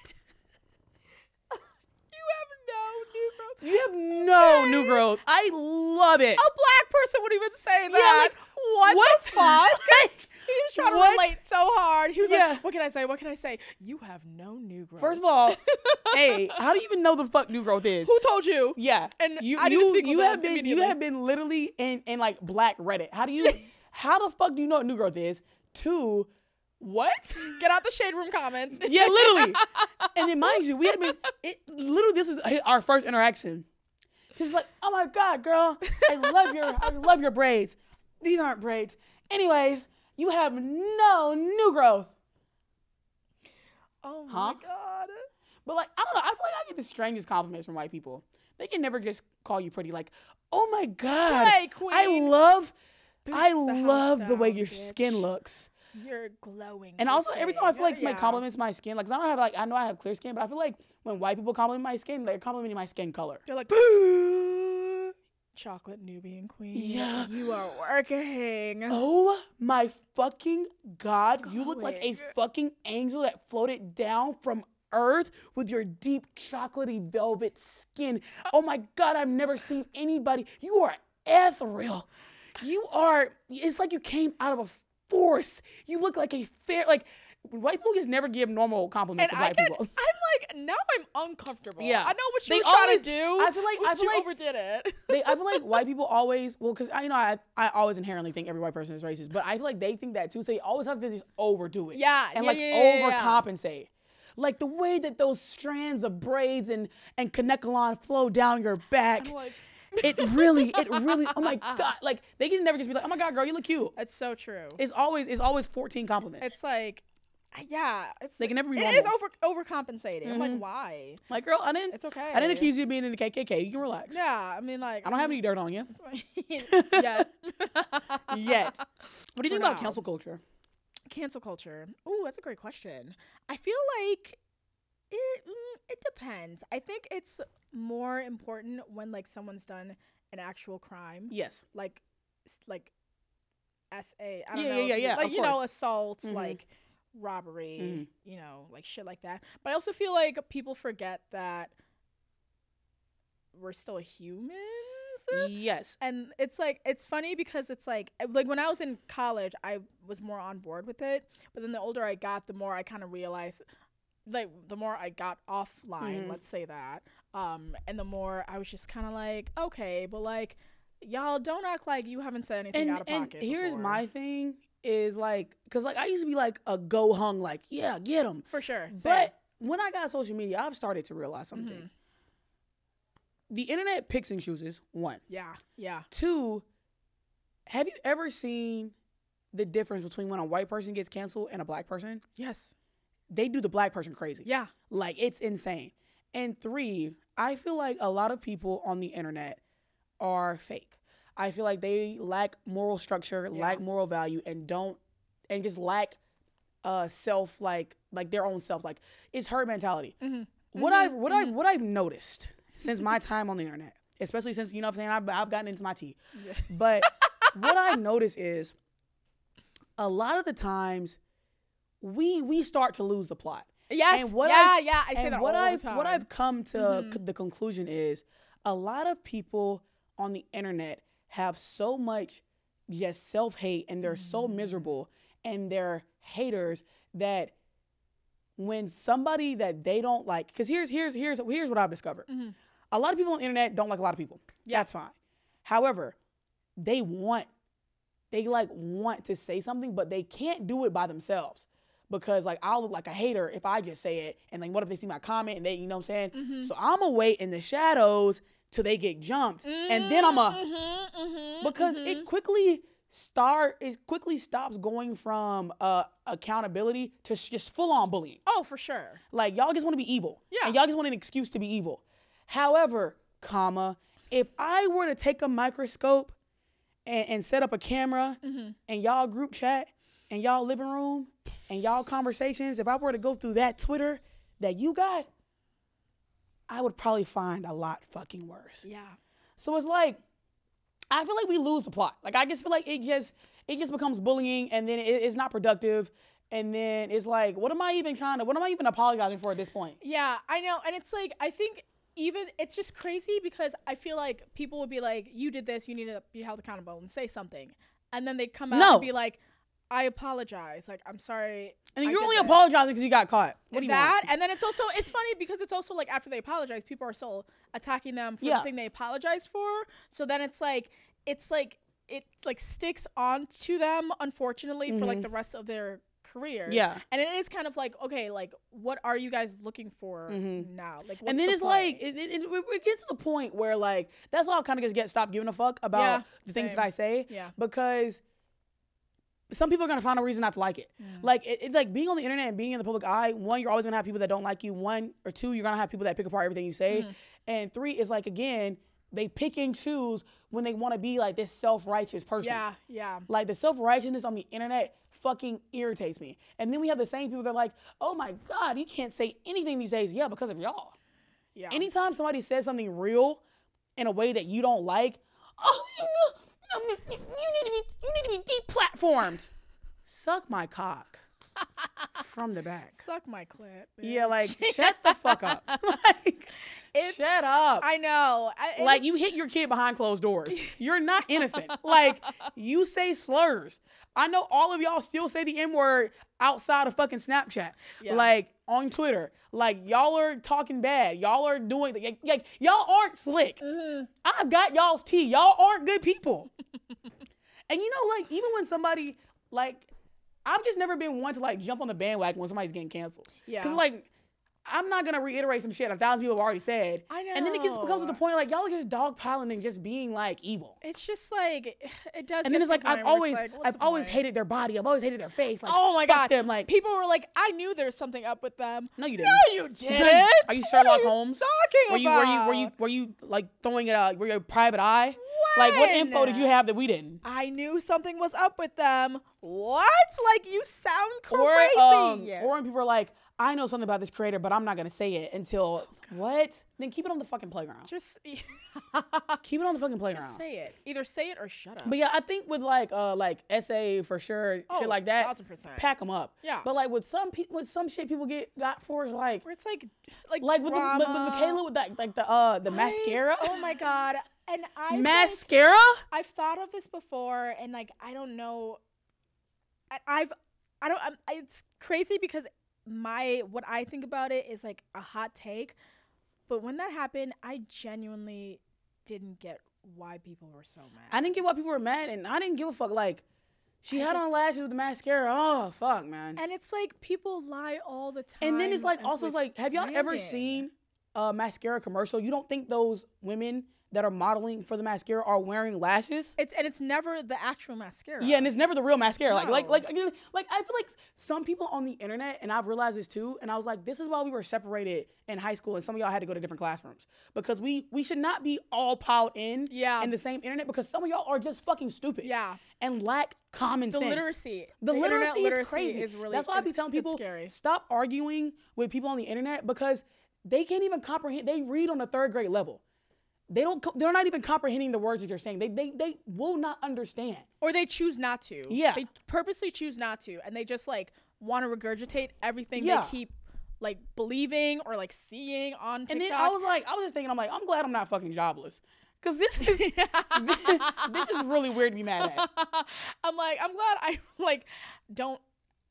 You have no new growth. I love it. A black person would even say that. Yeah, like, what the fuck? He was trying to relate so hard. He was like, what can I say? What can I say? You have no new growth. First of all, hey, how do you even know the fuck new growth is? Who told you? Yeah. And I didn't speak with them immediately. You have been literally in like black Reddit. How the fuck do you know what new growth is? 2, what? Get out the shade room comments. Yeah, literally. And then mind you, this is our first interaction. He's like, "Oh my God, girl, I love your braids. These aren't braids. Anyways, you have no new growth." Oh my God. But like, I don't know. I feel like I get the strangest compliments from white people. They can never just call you pretty. Like, "Oh my God, hey, queen. I love the way your skin looks. You're glowing." And also, every time I feel like somebody compliments my skin, like, 'cause I know I have clear skin, but I feel like when white people compliment my skin, they're complimenting my skin color. They're like, chocolate Nubian queen. Yeah. You are working. Oh my fucking God. You look like a fucking angel that floated down from Earth with your deep chocolatey velvet skin. Oh my God, I've never seen anybody. You are ethereal. It's like you came out of a force. You look like a like, white people just never give normal compliments to white people. I'm like, now I'm uncomfortable. Yeah. I know what you're trying to do. I feel like you overdid it. I feel like white people always, because I always inherently think every white person is racist, but I feel like they think that too, so they always have to just overdo it. Yeah. And overcompensate. Like the way that those strands of braids and Kanekalon flow down your back. I'm like, it really, oh my God. Like, they can never just be like, "Oh my God, girl, you look cute." It's so true. It's always 14 compliments. It's like, yeah. They can never be normal. It is overcompensating. Mm-hmm. I'm like, why? Like, girl, it's okay. I didn't accuse you of being in the KKK. You can relax. Yeah, I mean, like, I don't have any dirt on you. Yet. Yet. What do you think about cancel culture? Cancel culture. Ooh, that's a great question. I feel like it depends. I think it's more important when like someone's done an actual crime. Yes. Like SA. I don't know. Yeah. Like, you know, assault, like robbery, you know, like shit like that. But I also feel like people forget that we're still humans. Yes. And it's like, it's funny because it's like when I was in college, I was more on board with it. But then the older I got, the more I kind of realized, like, the more I got offline, let's say that, and the more I was just kind of like, okay, but like, y'all don't act like you haven't said anything out of pocket. And here's before. my thing is like, because like I used to be like a go hung, like, yeah, get them. For sure. But when I got social media, I've started to realize something. The internet picks and chooses, one. Yeah, yeah. Two, have you ever seen the difference between when a white person gets canceled and a black person? Yes. They do the black person crazy. Yeah. Like, it's insane. And three, I feel like a lot of people on the internet are fake. I feel like they lack moral structure, lack moral value, and just lack self, like their own self. Like, it's herd mentality. What I've noticed since my time on the internet, especially since, you know what I'm saying, I've gotten into my tea. Yeah. But what I've noticed is a lot of the times we start to lose the plot. Yes. And what I say that all the time. What I've come to the conclusion is a lot of people on the internet have so much just self-hate, and they're so miserable, and they're haters, that when somebody that they don't like, because here's what I've discovered. A lot of people on the internet don't like a lot of people. Yeah. That's fine. However, they want to say something, but they can't do it by themselves. Because like I'll look like a hater if I just say it, and like what if they see my comment and they, you know what I'm saying? So I'm gonna wait in the shadows till they get jumped, and then because it quickly stops going from accountability to just full on bullying. Oh, for sure. Like, y'all just want to be evil. Yeah. And y'all just want an excuse to be evil. However, if I were to take a microscope and set up a camera and y'all group chat and y'all living room and y'all conversations, if I were to go through that Twitter that you got, I would probably find a lot fucking worse. Yeah. So it's like, I feel like we lose the plot. Like, I just feel like it just becomes bullying, and then it's not productive. And then it's like, what am I even apologizing for at this point? Yeah, I know. And it's like, I think it's just crazy, because I feel like people would be like, you did this, you need to be held accountable and say something. And then they'd come out and be like, I apologize. Like, I'm sorry. And you're only apologizing because you got caught. What do you want? And then it's funny because it's also like, after they apologize, people are still attacking them for the thing they apologized for. So then it sticks on to them, unfortunately, for like the rest of their careers. Yeah. And it is kind of like, okay, like, what are you guys looking for now? Like, what's and then the it's play? like, it gets to the point where, like, that's why I kind of just stop giving a fuck about the things that I say. Yeah. Because some people are going to find a reason not to like it. Like, it's like being on the internet and being in the public eye. One, you're always going to have people that don't like you. One, or two, you're going to have people that pick apart everything you say. And three is like, again, they pick and choose when they want to be like this self-righteous person. Yeah, yeah. Like, the self-righteousness on the internet fucking irritates me. And then we have the same people that are like, oh my God, you can't say anything these days. Yeah, because of y'all. Yeah. Anytime somebody says something real in a way that you don't like, oh, you need to be deplatformed. Suck my cock from the back. Suck my clit. Bitch. Yeah, like, shut the fuck up. Like, shut up. I know. Like, you hit your kid behind closed doors. You're not innocent. Like, you say slurs. I know all of y'all still say the N-word outside of fucking Snapchat. Yeah. Like, on Twitter. Like, y'all are talking bad. Y'all are doing, like, y'all aren't slick. I've got y'all's tea. Y'all aren't good people. And you know, like, even when somebody, like, I've just never been one to, like, jump on the bandwagon when somebody's getting canceled. Yeah. Because, like, I'm not going to reiterate some shit 1,000 people have already said. I know. And then it just becomes to the point, like, y'all are just dogpiling and just being, like, evil. It's just, like, it does. And then it's like, I've always hated their body. I've always hated their face. Like, oh, my God. Them. Like, people were like, I knew there was something up with them. No, you didn't. No, you didn't. Are you Sherlock Holmes? Talking about? Were you, like, throwing it out? Were you a private eye? Like, what info did you have that we didn't? I knew something was up with them. What? Like, you sound crazy. Or when people are like, I know something about this creator, but I'm not going to say it until, what? Then keep it on the fucking playground. Just keep it on the fucking playground. Just say it. Either say it or shut up. But yeah, I think with like SA for sure, shit like that, 1,000%. pack them up. Yeah. But like with some shit people got for is like, where it's like with Michaela with that, like the mascara. Oh my God. And mascara? I've thought of this before, and like, I don't know. It's crazy because what I think about it is like a hot take, but when that happened, I genuinely didn't get why people were so mad. I didn't get why people were mad, and I didn't give a fuck. Like, she had on lashes with the mascara. Oh, fuck, man. And it's like, people lie all the time. And then it's like, also, it's like, have y'all ever seen a mascara commercial? You don't think those women that are modeling for the mascara are wearing lashes? It's never the actual mascara. Yeah, and it's never the real mascara. No. Like I feel like some people on the internet, and I've realized this too, and I was like, this is why we were separated in high school, and some of y'all had to go to different classrooms, because we should not be all piled in the same internet, because some of y'all are just fucking stupid. Yeah. And lack common sense. The literacy is crazy. That's why I be telling people, stop arguing with people on the internet, because they can't even comprehend. They read on a 3rd grade level. They're not even comprehending the words that you're saying. They will not understand. Or they choose not to. Yeah. They purposely choose not to. And they just like want to regurgitate everything they keep like believing or like seeing on TikTok. And then I was just thinking, I'm glad I'm not fucking jobless. Cause this is this is really weird to be mad at. I'm glad I like don't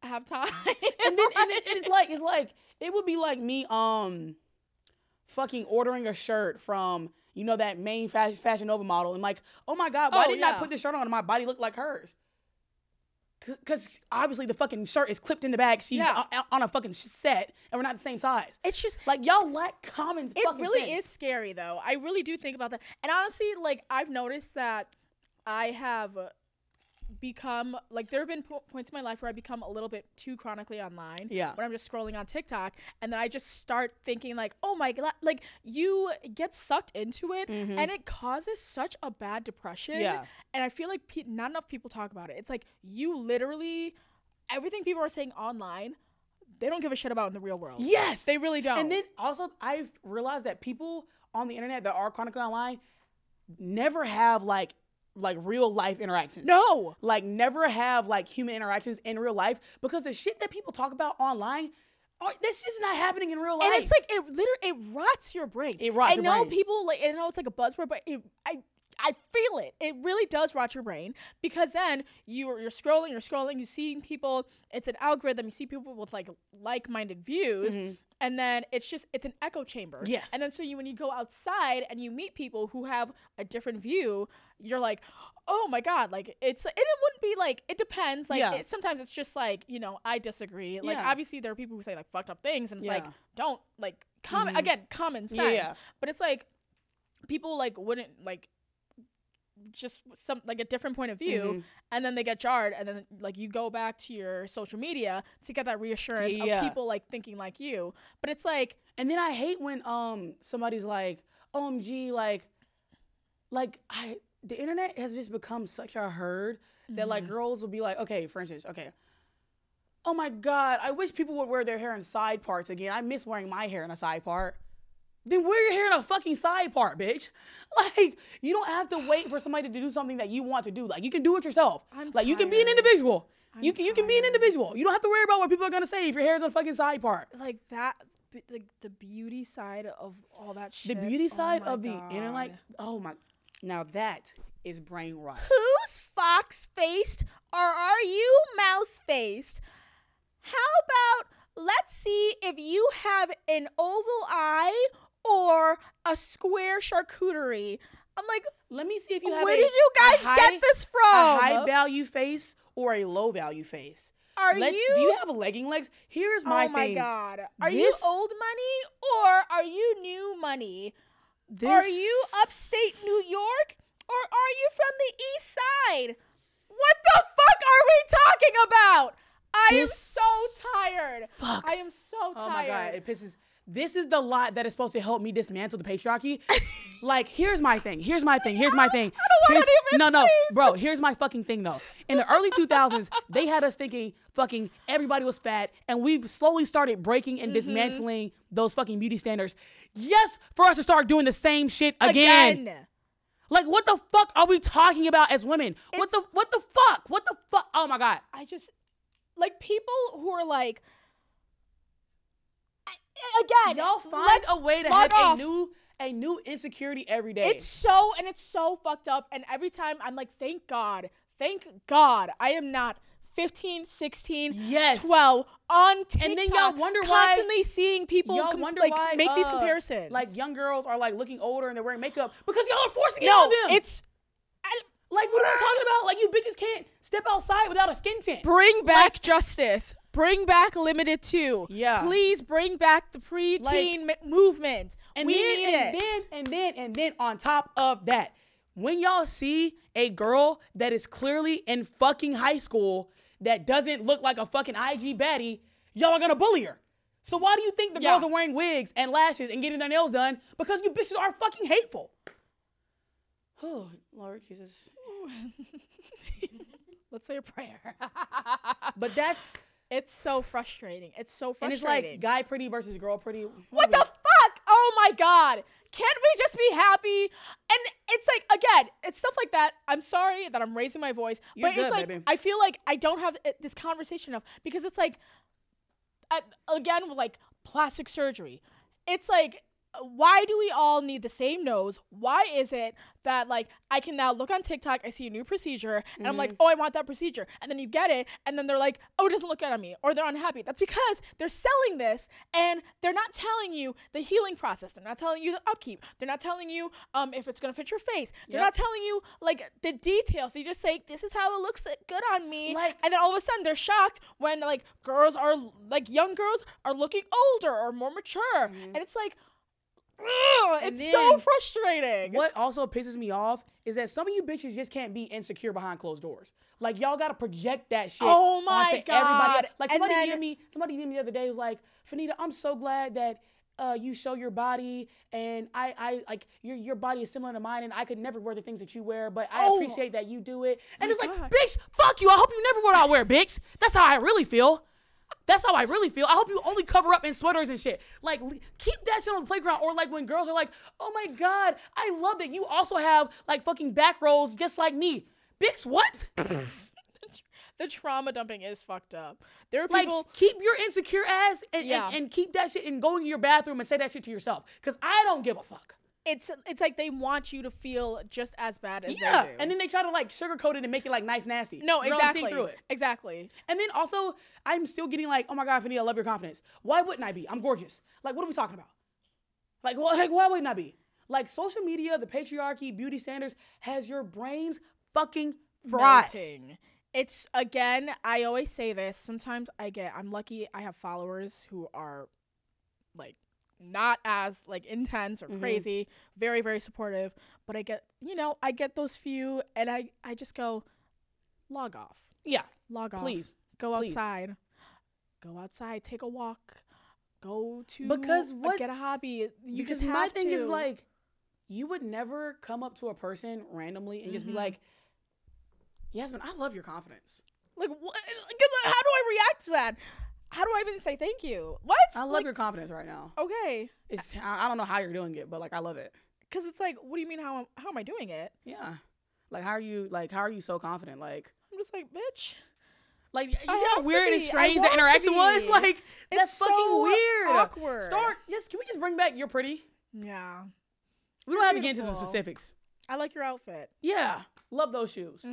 have time. and then it's like it would be like me fucking ordering a shirt from, you know, that main Fashion Nova model, and like, oh my God, why didn't I put this shirt on and my body look like hers? Because obviously the fucking shirt is clipped in the back. She's on a fucking set, and we're not the same size. It's just like, y'all lack common fucking sense. It really is scary though. I really do think about that. And honestly, like, I've noticed that I have become, like, there have been points in my life where I become a little bit too chronically online. Yeah. When I'm just scrolling on TikTok, and then I just start thinking like, oh my God, like, you get sucked into it, and it causes such a bad depression. Yeah. And I feel like not enough people talk about it. It's like, you literally, everything people are saying online, they don't give a shit about in the real world. Yes. They really don't. And then also, I've realized that people on the internet that are chronically online never have like real life interactions. No. Like, never have like human interactions in real life, because the shit that people talk about online, this is not happening in real life. And it's like, it rots your brain. It rots your brain. I know people, like, I know it's like a buzzword, but I feel it. It really does rot your brain, because then you're scrolling, you see people, it's an algorithm, you see people with like-minded views, and then it's an echo chamber. Yes. And then so when you go outside and you meet people who have a different view, you're like, oh my God, like, and it wouldn't be like, it depends. Like, sometimes it's just like, you know, I disagree. Like, obviously there are people who say like fucked up things, and it's like, don't like common sense. Yeah. But it's like, people like wouldn't like, just some like a different point of view, and then they get jarred, and then like you go back to your social media to get that reassurance of people like thinking like you. But it's like, and then I hate when somebody's like, OMG, the internet has just become such a herd that like girls will be like, okay, for instance, oh my God, I wish people would wear their hair in side parts again. I miss wearing my hair in a side part. Then wear your hair in a fucking side part, bitch. Like, you don't have to wait for somebody to do something that you want to do. Like, you can do it yourself. You can be an individual. You can be an individual. You don't have to worry about what people are gonna say if your hair is a fucking side part. Like that, like the beauty side of all that shit. The beauty side of the internet. Oh my, now that is brain rot. Who's fox-faced, or are you mouse-faced? How about, let's see if you have an oval eye or a square charcuterie. I'm like, let me see if you have where did you guys get this from? A high value face or a low value face? Do you have legging legs? Here's my thing. Oh my God. Are you old money or are you new money? Are you upstate New York or are you from the east side? What the fuck are we talking about? I am so tired. Fuck. I am so tired. Oh my God, it pisses. This is the lot that is supposed to help me dismantle the patriarchy. Like, here's my thing. I don't want any of it, No, bro, here's my fucking thing, though. In the early 2000s, they had us thinking fucking everybody was fat, and we've slowly started breaking and dismantling those fucking beauty standards. Yes, for us to start doing the same shit again. Like, what the fuck are we talking about as women? What the fuck? Oh my God. I just, like, people who are like, again, y'all find a way to have a new insecurity every day. It's so fucked up. And every time I'm like, thank God I am not 15, 16, yes. 12 on TikTok. And then y'all wonder constantly seeing people why, make these comparisons. Like young girls are like looking older and they're wearing makeup because y'all are forcing it on them. Like, what am I talking about? Like, you bitches can't step outside without a skin tint. Bring back justice. Bring back Limited 2. Yeah. Please bring back the preteen movement. We need it. And then on top of that, when y'all see a girl that is clearly in fucking high school that doesn't look like a fucking IG baddie, y'all are gonna bully her. So why do you think the girls are wearing wigs and lashes and getting their nails done? Because you bitches are fucking hateful. Oh, Lord Jesus. Let's say a prayer. But it's so frustrating. It's so frustrating. And it's like guy pretty versus girl pretty. What the fuck? Oh my God. Can't we just be happy? And it's like, again, it's stuff like that. I'm sorry that I'm raising my voice. You're but good, it's like, baby. I feel like I don't have this conversation enough because it's like, again, with like plastic surgery, it's like, why do we all need the same nose? Why is it that like I can now look on TikTok, I see a new procedure, and I'm like, oh, I want that procedure. And then you get it, and then they're like, oh, it doesn't look good on me, or they're unhappy. That's because they're selling this, and they're not telling you the healing process. They're not telling you the upkeep. They're not telling you if it's gonna fit your face. They're not telling you like the details. They just say, this is how it looks good on me. And then all of a sudden they're shocked when like young girls are looking older or more mature. And it's like, it's so frustrating. What also pisses me off is that some of you bitches just can't be insecure behind closed doors. Like, y'all gotta project that shit onto everybody. Like, somebody DM'd me the other day, was like, Fannita, I'm so glad that you show your body, and I like your body is similar to mine, and I could never wear the things that you wear, but I appreciate that you do it. And it's like, bitch, fuck you. I hope you never wear what I wear, bitch. That's how I really feel. That's how I really feel. I hope you only cover up in sweaters and shit. Like, keep that shit on the playground. Or like when girls are like, oh my God, I love that you also have like fucking back rolls just like me. Bitch, what? The trauma dumping is fucked up. There are people... Like, keep your insecure ass and keep that shit and go into your bathroom and say that shit to yourself. Because I don't give a fuck. It's like they want you to feel just as bad as they do. And then they try to like sugarcoat it and make it like nice nasty. No, exactly. See through it. Exactly. And then also, I'm still getting like, oh my God, Fannita, I love your confidence. Why wouldn't I be? I'm gorgeous. Like, what are we talking about? Like why wouldn't I be? Like, social media, the patriarchy, beauty standards has your brains fucking fried. Melting. It's, again, I always say this. Sometimes I'm lucky I have followers who are like, not as like intense or crazy, very, very supportive, but I get those few, and I just go, log off. Yeah. Log off. Please. Go outside. Go outside, take a walk, go to get a hobby. You just have my thing is like, you would never come up to a person randomly and just be like, Yasmine, I love your confidence. Like, what? How do I react to that? How do I even say thank you? What? I love your confidence right now. Okay. I don't know how you're doing it, but like, I love it. Cause it's like, what do you mean? How am I doing it? Yeah. Like, how are you so confident? Like, I'm just like, bitch. Like, you see how weird and strange the interaction was? Like, that's fucking so weird. Awkward. Can we just bring back You're Pretty? Yeah. We don't have to get into the specifics. I like your outfit. Yeah. Love those shoes.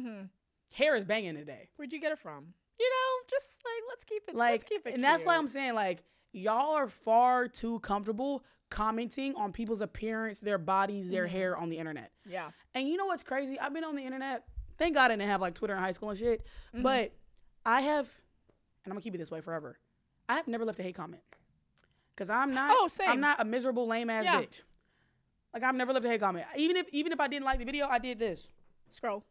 Hair is banging today. Where'd you get it from? You know, just like, let's keep it and cute. That's why I'm saying, like, y'all are far too comfortable commenting on people's appearance, their bodies, their hair on the internet. Yeah. And you know what's crazy? I've been on the internet. Thank God I didn't have like Twitter in high school and shit. But I have, and I'm gonna keep it this way forever, I have never left a hate comment. Cause I'm not I'm not a miserable lame ass bitch. Like, I've never left a hate comment. Even if I didn't like the video, I did this. Scroll.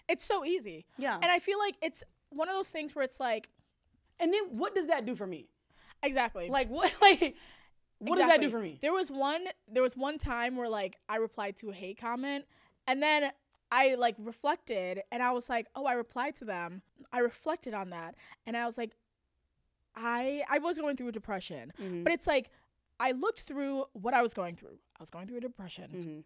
It's so easy. Yeah. And I feel like it's one of those things where it's like, and then what does that do for me? Exactly. Like, what does that do for me? There was one time where like I replied to a hate comment, and then I like reflected, and I was like, oh, I replied to them. I reflected on that, and I was like, I was going through a depression, but it's like, I looked through what I was going through. I was going through a depression.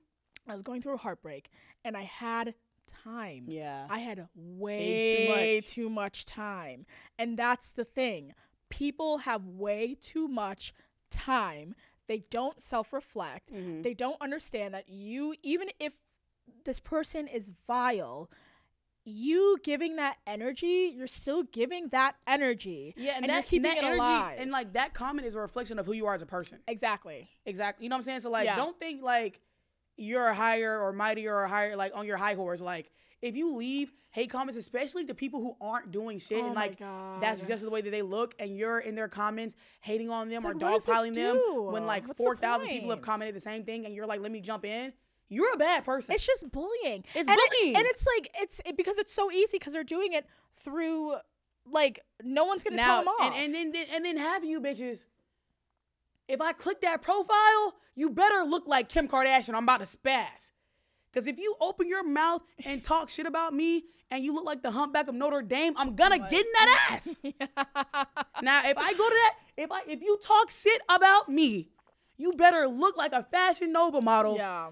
I was going through a heartbreak, and I had time. Yeah. I had way too much time. And that's the thing. People have way too much time. They don't self-reflect. They don't understand that even if this person is vile, you giving that energy, you're still giving that energy. Yeah, and you're keeping that it energy, alive. and like that comment is a reflection of who you are as a person. Exactly. You know what I'm saying? So like, don't think like you're higher or mightier or higher, like on your high horse. Like, if you leave hate comments, especially to people who aren't doing shit, and like that's just the way that they look, and you're in their comments hating on them or dogpiling them when like 4,000 people have commented the same thing, and you're like, let me jump in. You're a bad person. It's just bullying. It's bullying. And it's like, because it's so easy because they're doing it through, like, no one's going to tell them off. And then have you bitches, if I click that profile, you better look like Kim Kardashian. I'm about to spaz. Because if you open your mouth and talk shit about me and you look like the humpback of Notre Dame, I'm going to get in that ass. Now, if I go to that, if you talk shit about me, you better look like a Fashion Nova model. Yeah.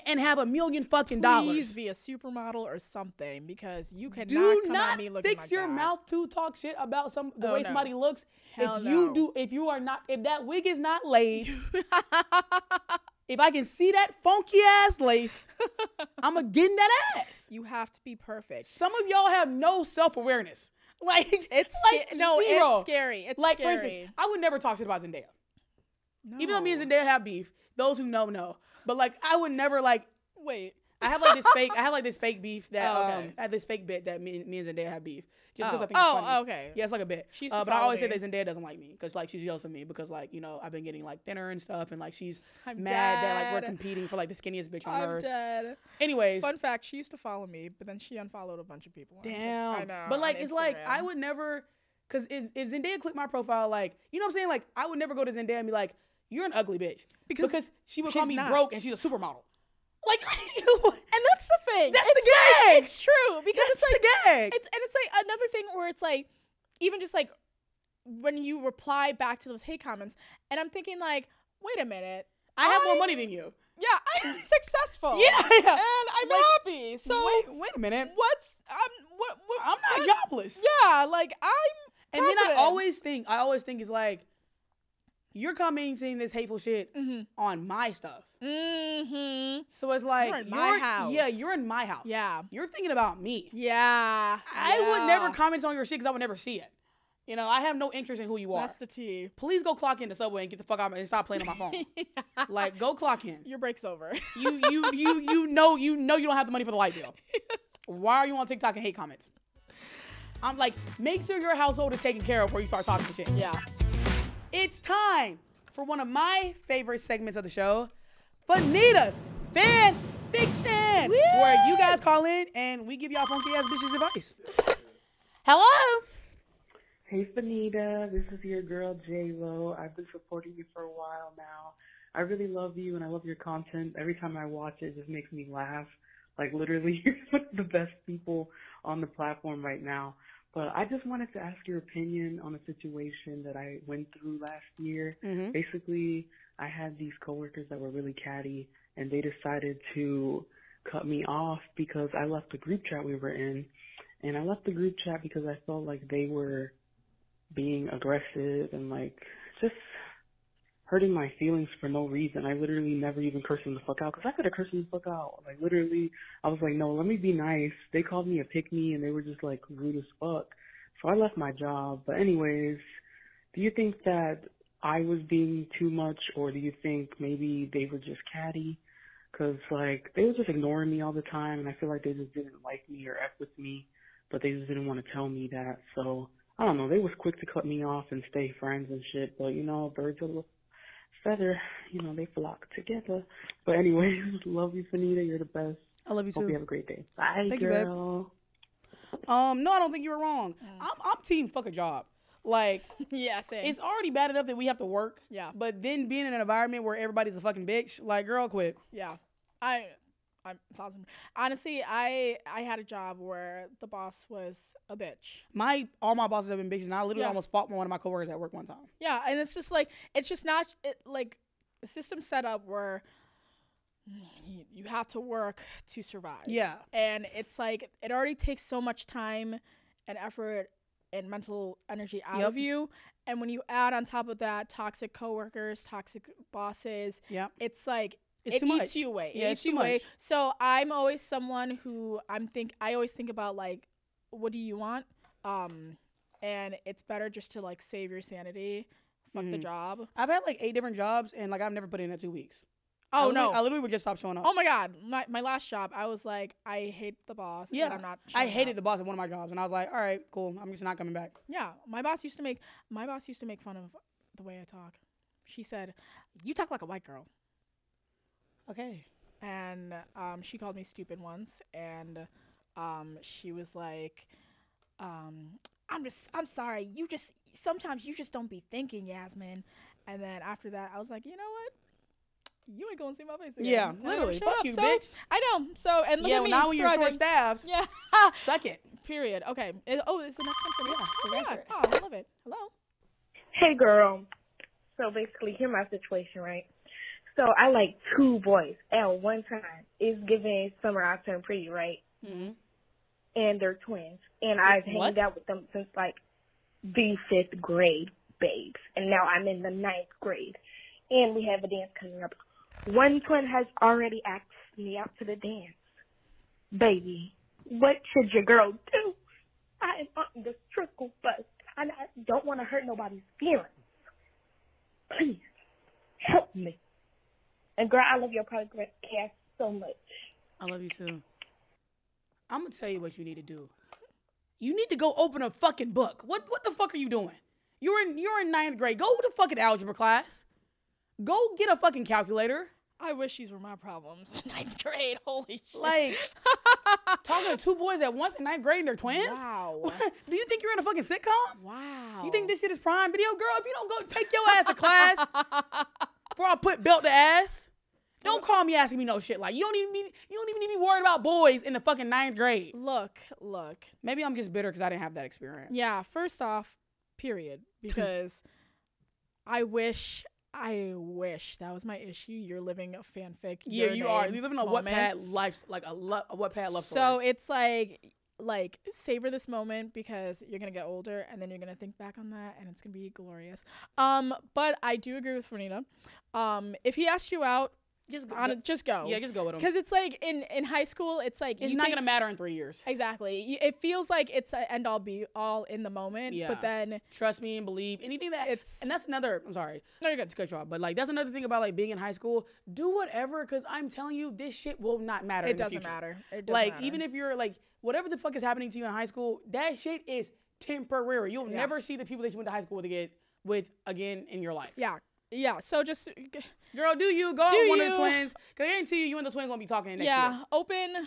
And have $1 million fucking Please be a supermodel or something, because you cannot come at me looking like that. Do not fix your mouth to talk shit about the way somebody looks. Hell if that wig is not laid, if I can see that funky ass lace, I'ma get in that ass. You have to be perfect. Some of y'all have no self-awareness. Like it's zero. It's scary. It's like, scary. For instance, I would never talk shit about Zendaya. No. Even though me and Zendaya have beef, those who know. But like, I would never like. Wait. I have like this fake beef that I have this fake bit that me and Zendaya have beef just because I think it's funny. Oh, okay. Yeah, it's like a bit. But I always say that Zendaya doesn't like me because like she's jealous of me because like, you know, I've been getting like thinner and stuff, and like she's mad that like we're competing for like the skinniest bitch on earth. I'm dead. Anyways, fun fact: she used to follow me, but then she unfollowed a bunch of people. Damn. I know. But like, it's like I would never, because if Zendaya clicked my profile, like, you know what I'm saying? Like, I would never go to Zendaya and be like, you're an ugly bitch, because she would call me broke and she's a supermodel. Like, and that's the thing. That's the gag. It's true, because it's like the gag. It's like another thing where it's like, even just like when you reply back to those hate comments, and I'm thinking like, wait a minute, I have more money than you. Yeah, I'm successful. Yeah, and I'm happy. So wait a minute. I'm not jobless. Yeah, like I'm. And then I always think is like, you're commenting this hateful shit on my stuff. Mm-hmm. So it's like, you're in my house. Yeah, you're in my house. Yeah. You're thinking about me. Yeah. I would never comment on your shit because I would never see it. You know, I have no interest in who you are. That's the tea. Please go clock in the subway and get the fuck out and stop playing on my phone. Yeah. Like, go clock in. Your break's over. You know you don't have the money for the light bill. Why are you on TikTok and hate comments? I'm like, make sure your household is taken care of before you start talking shit. Yeah. It's time for one of my favorite segments of the show, Fannita's Fan Fiction, where you guys call in and we give y'all funky ass bitches advice. Hello. Hey, Fannita. This is your girl, J-Lo. I've been supporting you for a while now. I really love you, and I love your content. Every time I watch it, it just makes me laugh. Like, literally, you're one of the best people on the platform right now. But I just wanted to ask your opinion on a situation that I went through last year. Mm-hmm. Basically, I had these coworkers that were really catty, and they decided to cut me off because I left the group chat we were in. And I left the group chat because I felt like they were being aggressive and, like, just hurting my feelings for no reason. I literally never even cursed them the fuck out, because I could have cursed them the fuck out. Like, literally, I was like, no, let me be nice. They called me a pick-me, and they were just, like, rude as fuck. So I left my job. But anyways, do you think that I was being too much, or do you think maybe they were just catty? Because, like, they were just ignoring me all the time, and I feel like they just didn't like me or F with me, but they just didn't want to tell me that. So, I don't know. They was quick to cut me off and stay friends and shit. But, you know, birds of a feather, you know, they flock together. But anyways, love you, Fannita. You're the best. I love you too. Hope you have a great day. Bye, Thank girl. You, babe. No, I don't think you were wrong. I'm team fuck a job. Like, yeah, same. It's already bad enough that we have to work. Yeah. But then being in an environment where everybody's a fucking bitch, like, girl, quit. Yeah. I'm thousand. Honestly, I had a job where the boss was a bitch. All my bosses have been bitches, and I literally almost fought one of my coworkers at work one time. Yeah, and it's just like, it's just not like the system set up where you have to work to survive. Yeah. And it's like, it already takes so much time and effort and mental energy out of you. And when you add on top of that toxic coworkers, toxic bosses, it's like, it eats you away. Yeah, it eats you away. So I'm always someone who I always think about like, what do you want? And it's better just to like save your sanity. Fuck the job. I've had like 8 different jobs and like I've never put in at 2 weeks. Oh, I literally would just stop showing up. Oh my God. My last job, I was like, I hate the boss. Yeah. And I'm not I hated the boss at one of my jobs and I was like, all right, cool. I'm just not coming back. Yeah. My boss used to make fun of the way I talk. She said, "You talk like a white girl." Okay. And she called me stupid once, and she was like, I'm sorry. Sometimes you just don't be thinking, Yasmine. And then after that, I was like, you know what? You ain't gonna see my face again. Yeah, literally. Fuck you, bitch. I know. So, and look at me. Now when you're short-staffed. Yeah. Suck it. Period. Okay. It's the next one for me. Yeah. God. Oh, I love it. Hello. Hey, girl. So basically, here's my situation, right? So I like 2 boys at one time. It's giving summer I turn pretty, right? Mm-hmm. And they're twins. And I've hanged out with them since like the 5th grade, babes. And now I'm in the 9th grade. And we have a dance coming up. One twin has already asked me out to the dance. Baby, what should your girl do? I am on the struggle bus, and I don't want to hurt nobody's feelings. Please, help me. And girl, I love your podcast so much. I love you too. I'm gonna tell you what you need to do. You need to go open a fucking book. What the fuck are you doing? You're in 9th grade. Go to fucking algebra class. Go get a fucking calculator. I wish these were my problems in 9th grade. Holy shit. Like, talking to 2 boys at once in 9th grade and they're twins? Wow. Do you think you're in a fucking sitcom? Wow. You think this shit is Prime Video? Girl, if you don't go take your ass to class before I put belt to ass, don't call me asking me no shit. Like, you don't even need to be worried about boys in the fucking 9th grade. Look. Maybe I'm just bitter because I didn't have that experience. Yeah, first off, period. Because I wish that was my issue. You're living a fanfic. Yeah, you are. You live in a Wattpad life, like a Wattpad love story. So it's like savor this moment because you're gonna get older and then you're gonna think back on that and it's gonna be glorious. But I do agree with Fannita. If he asked you out, just go. Yeah, just go with him. Because it's like in high school, it's like it's not gonna matter in 3 years. Exactly. It feels like it's an end all be all in the moment. Yeah. But then trust me and believe anything that and that's another. I'm sorry. No, you're good. To cut you off, but like that's another thing about like being in high school. Do whatever, because I'm telling you, this shit will not matter. It doesn't matter. It doesn't like matter. even if you're like whatever the fuck is happening to you in high school, that shit is temporary. You'll never see the people that you went to high school with again in your life. Yeah. Yeah, so just... Girl, do you. Go on one of the twins. Because I guarantee you and the twins won't be talking next year. Yeah, open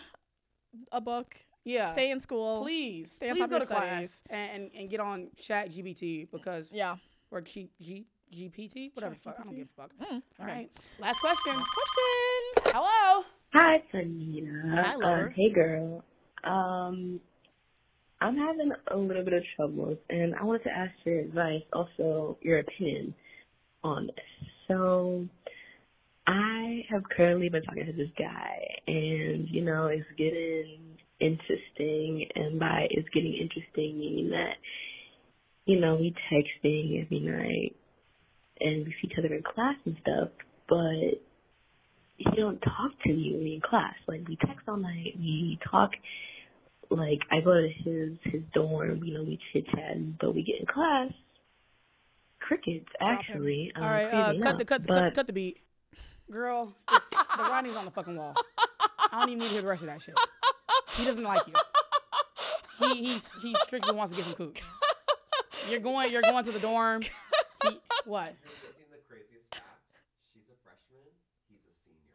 a book. Yeah. Stay in school. Please. Stay on Please top go of to class and get on ChatGPT because... Yeah. Or GPT? Whatever the fuck. I don't give a fuck. All right. Okay. Last question. Hello. Hi, Fannita. Hi, lover. Hey, girl. I'm having a little bit of trouble, and I wanted to ask your advice, also your opinion on this. So I have currently been talking to this guy, and, you know, it's getting interesting, and by it's getting interesting, meaning that, you know, we texting every night, and we see each other in class and stuff, but he don't talk to me when we in class. Like, we text all night, we talk, like, I go to his dorm, you know, we chit-chat, but we get in class, crickets, actually. All right, cut the beat. Girl, the writing's on the fucking wall. I don't even need to hear the rest of that shit. He doesn't like you. He strictly wants to get some cook. You're going to the dorm. What? Have you seen the craziest fact? She's a freshman. He's a senior.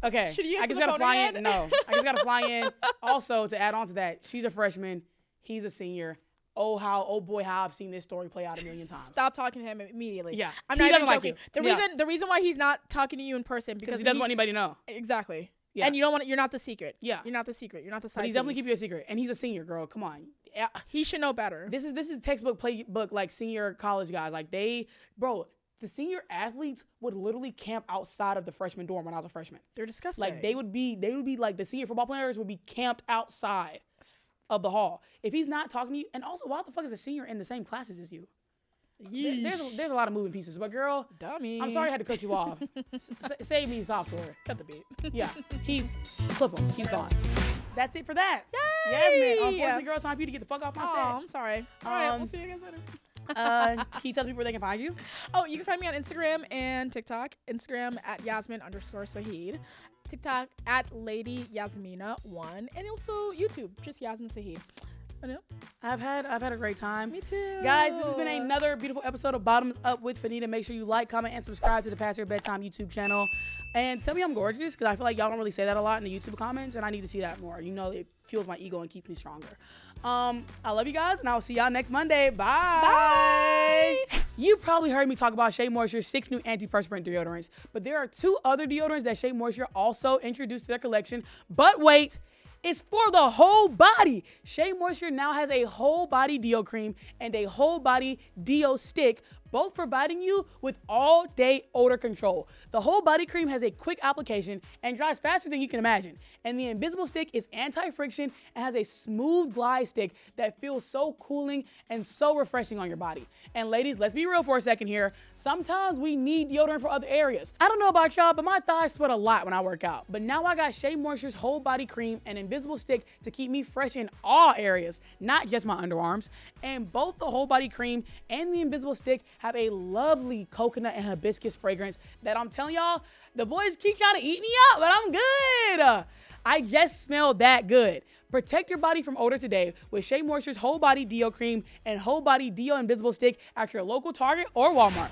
Okay. Should you I just gotta fly in. No, I just gotta fly in. Also, to add on to that, she's a freshman. He's a senior. Oh boy, how I've seen this story play out a million times. Stop talking to him immediately. Yeah, I'm not even joking. Like the reason why he's not talking to you in person because he doesn't want anybody to know. Exactly. Yeah. And you don't want. You're not the secret. Yeah. You're not the secret. You're not the side. But he's definitely keep you a secret, and he's a senior, girl. Come on. He should know better. This is textbook playbook like senior college guys. Like the senior athletes would literally camp outside of the freshman dorm when I was a freshman. They're disgusting. Like they would be like the senior football players would be camped outside of the hall. If he's not talking to you, and also why the fuck is a senior in the same classes as you? There's a lot of moving pieces, but girl, dummy. I'm sorry I had to cut you off. Save me software. Cut the beat. Yeah, clip him. He's gone. That's it for that. Yay! Yasmine, unfortunately, girl, it's time for you to get the fuck off my set. Oh, I'm sorry. All right, we'll see you guys later. Can you tell people where they can find you? Oh, you can find me on Instagram and TikTok. Instagram at Yasmine_Sahid. TikTok at Lady Yasmina1. And also YouTube, just Yasmine Sahid. I know. I've had a great time. Me too. Guys, this has been another beautiful episode of Bottoms Up with Fannita. Make sure you like, comment, and subscribe to the Past Your Bedtime YouTube channel. And tell me I'm gorgeous, because I feel like y'all don't really say that a lot in the YouTube comments, and I need to see that more. You know, it fuels my ego and keeps me stronger. I love you guys, and I will see y'all next Monday. Bye. You probably heard me talk about Shea Moisture's 6 new antiperspirant deodorants, but there are 2 other deodorants that Shea Moisture also introduced to their collection. But wait, it's for the whole body. Shea Moisture now has a whole body deo cream and a whole body deo stick, both providing you with all-day odor control. The whole body cream has a quick application and dries faster than you can imagine. And the invisible stick is anti-friction and has a smooth glide stick that feels so cooling and so refreshing on your body. And ladies, let's be real for a second here. Sometimes we need deodorant for other areas. I don't know about y'all, but my thighs sweat a lot when I work out. But now I got Shea Moisture's whole body cream and invisible stick to keep me fresh in all areas, not just my underarms. And both the whole body cream and the invisible stick have a lovely coconut and hibiscus fragrance that I'm telling y'all, the boys keep trying to eat me up, but I'm good. I just smell that good. Protect your body from odor today with Shea Moisture's whole body deo cream and whole body deo invisible stick at your local Target or Walmart.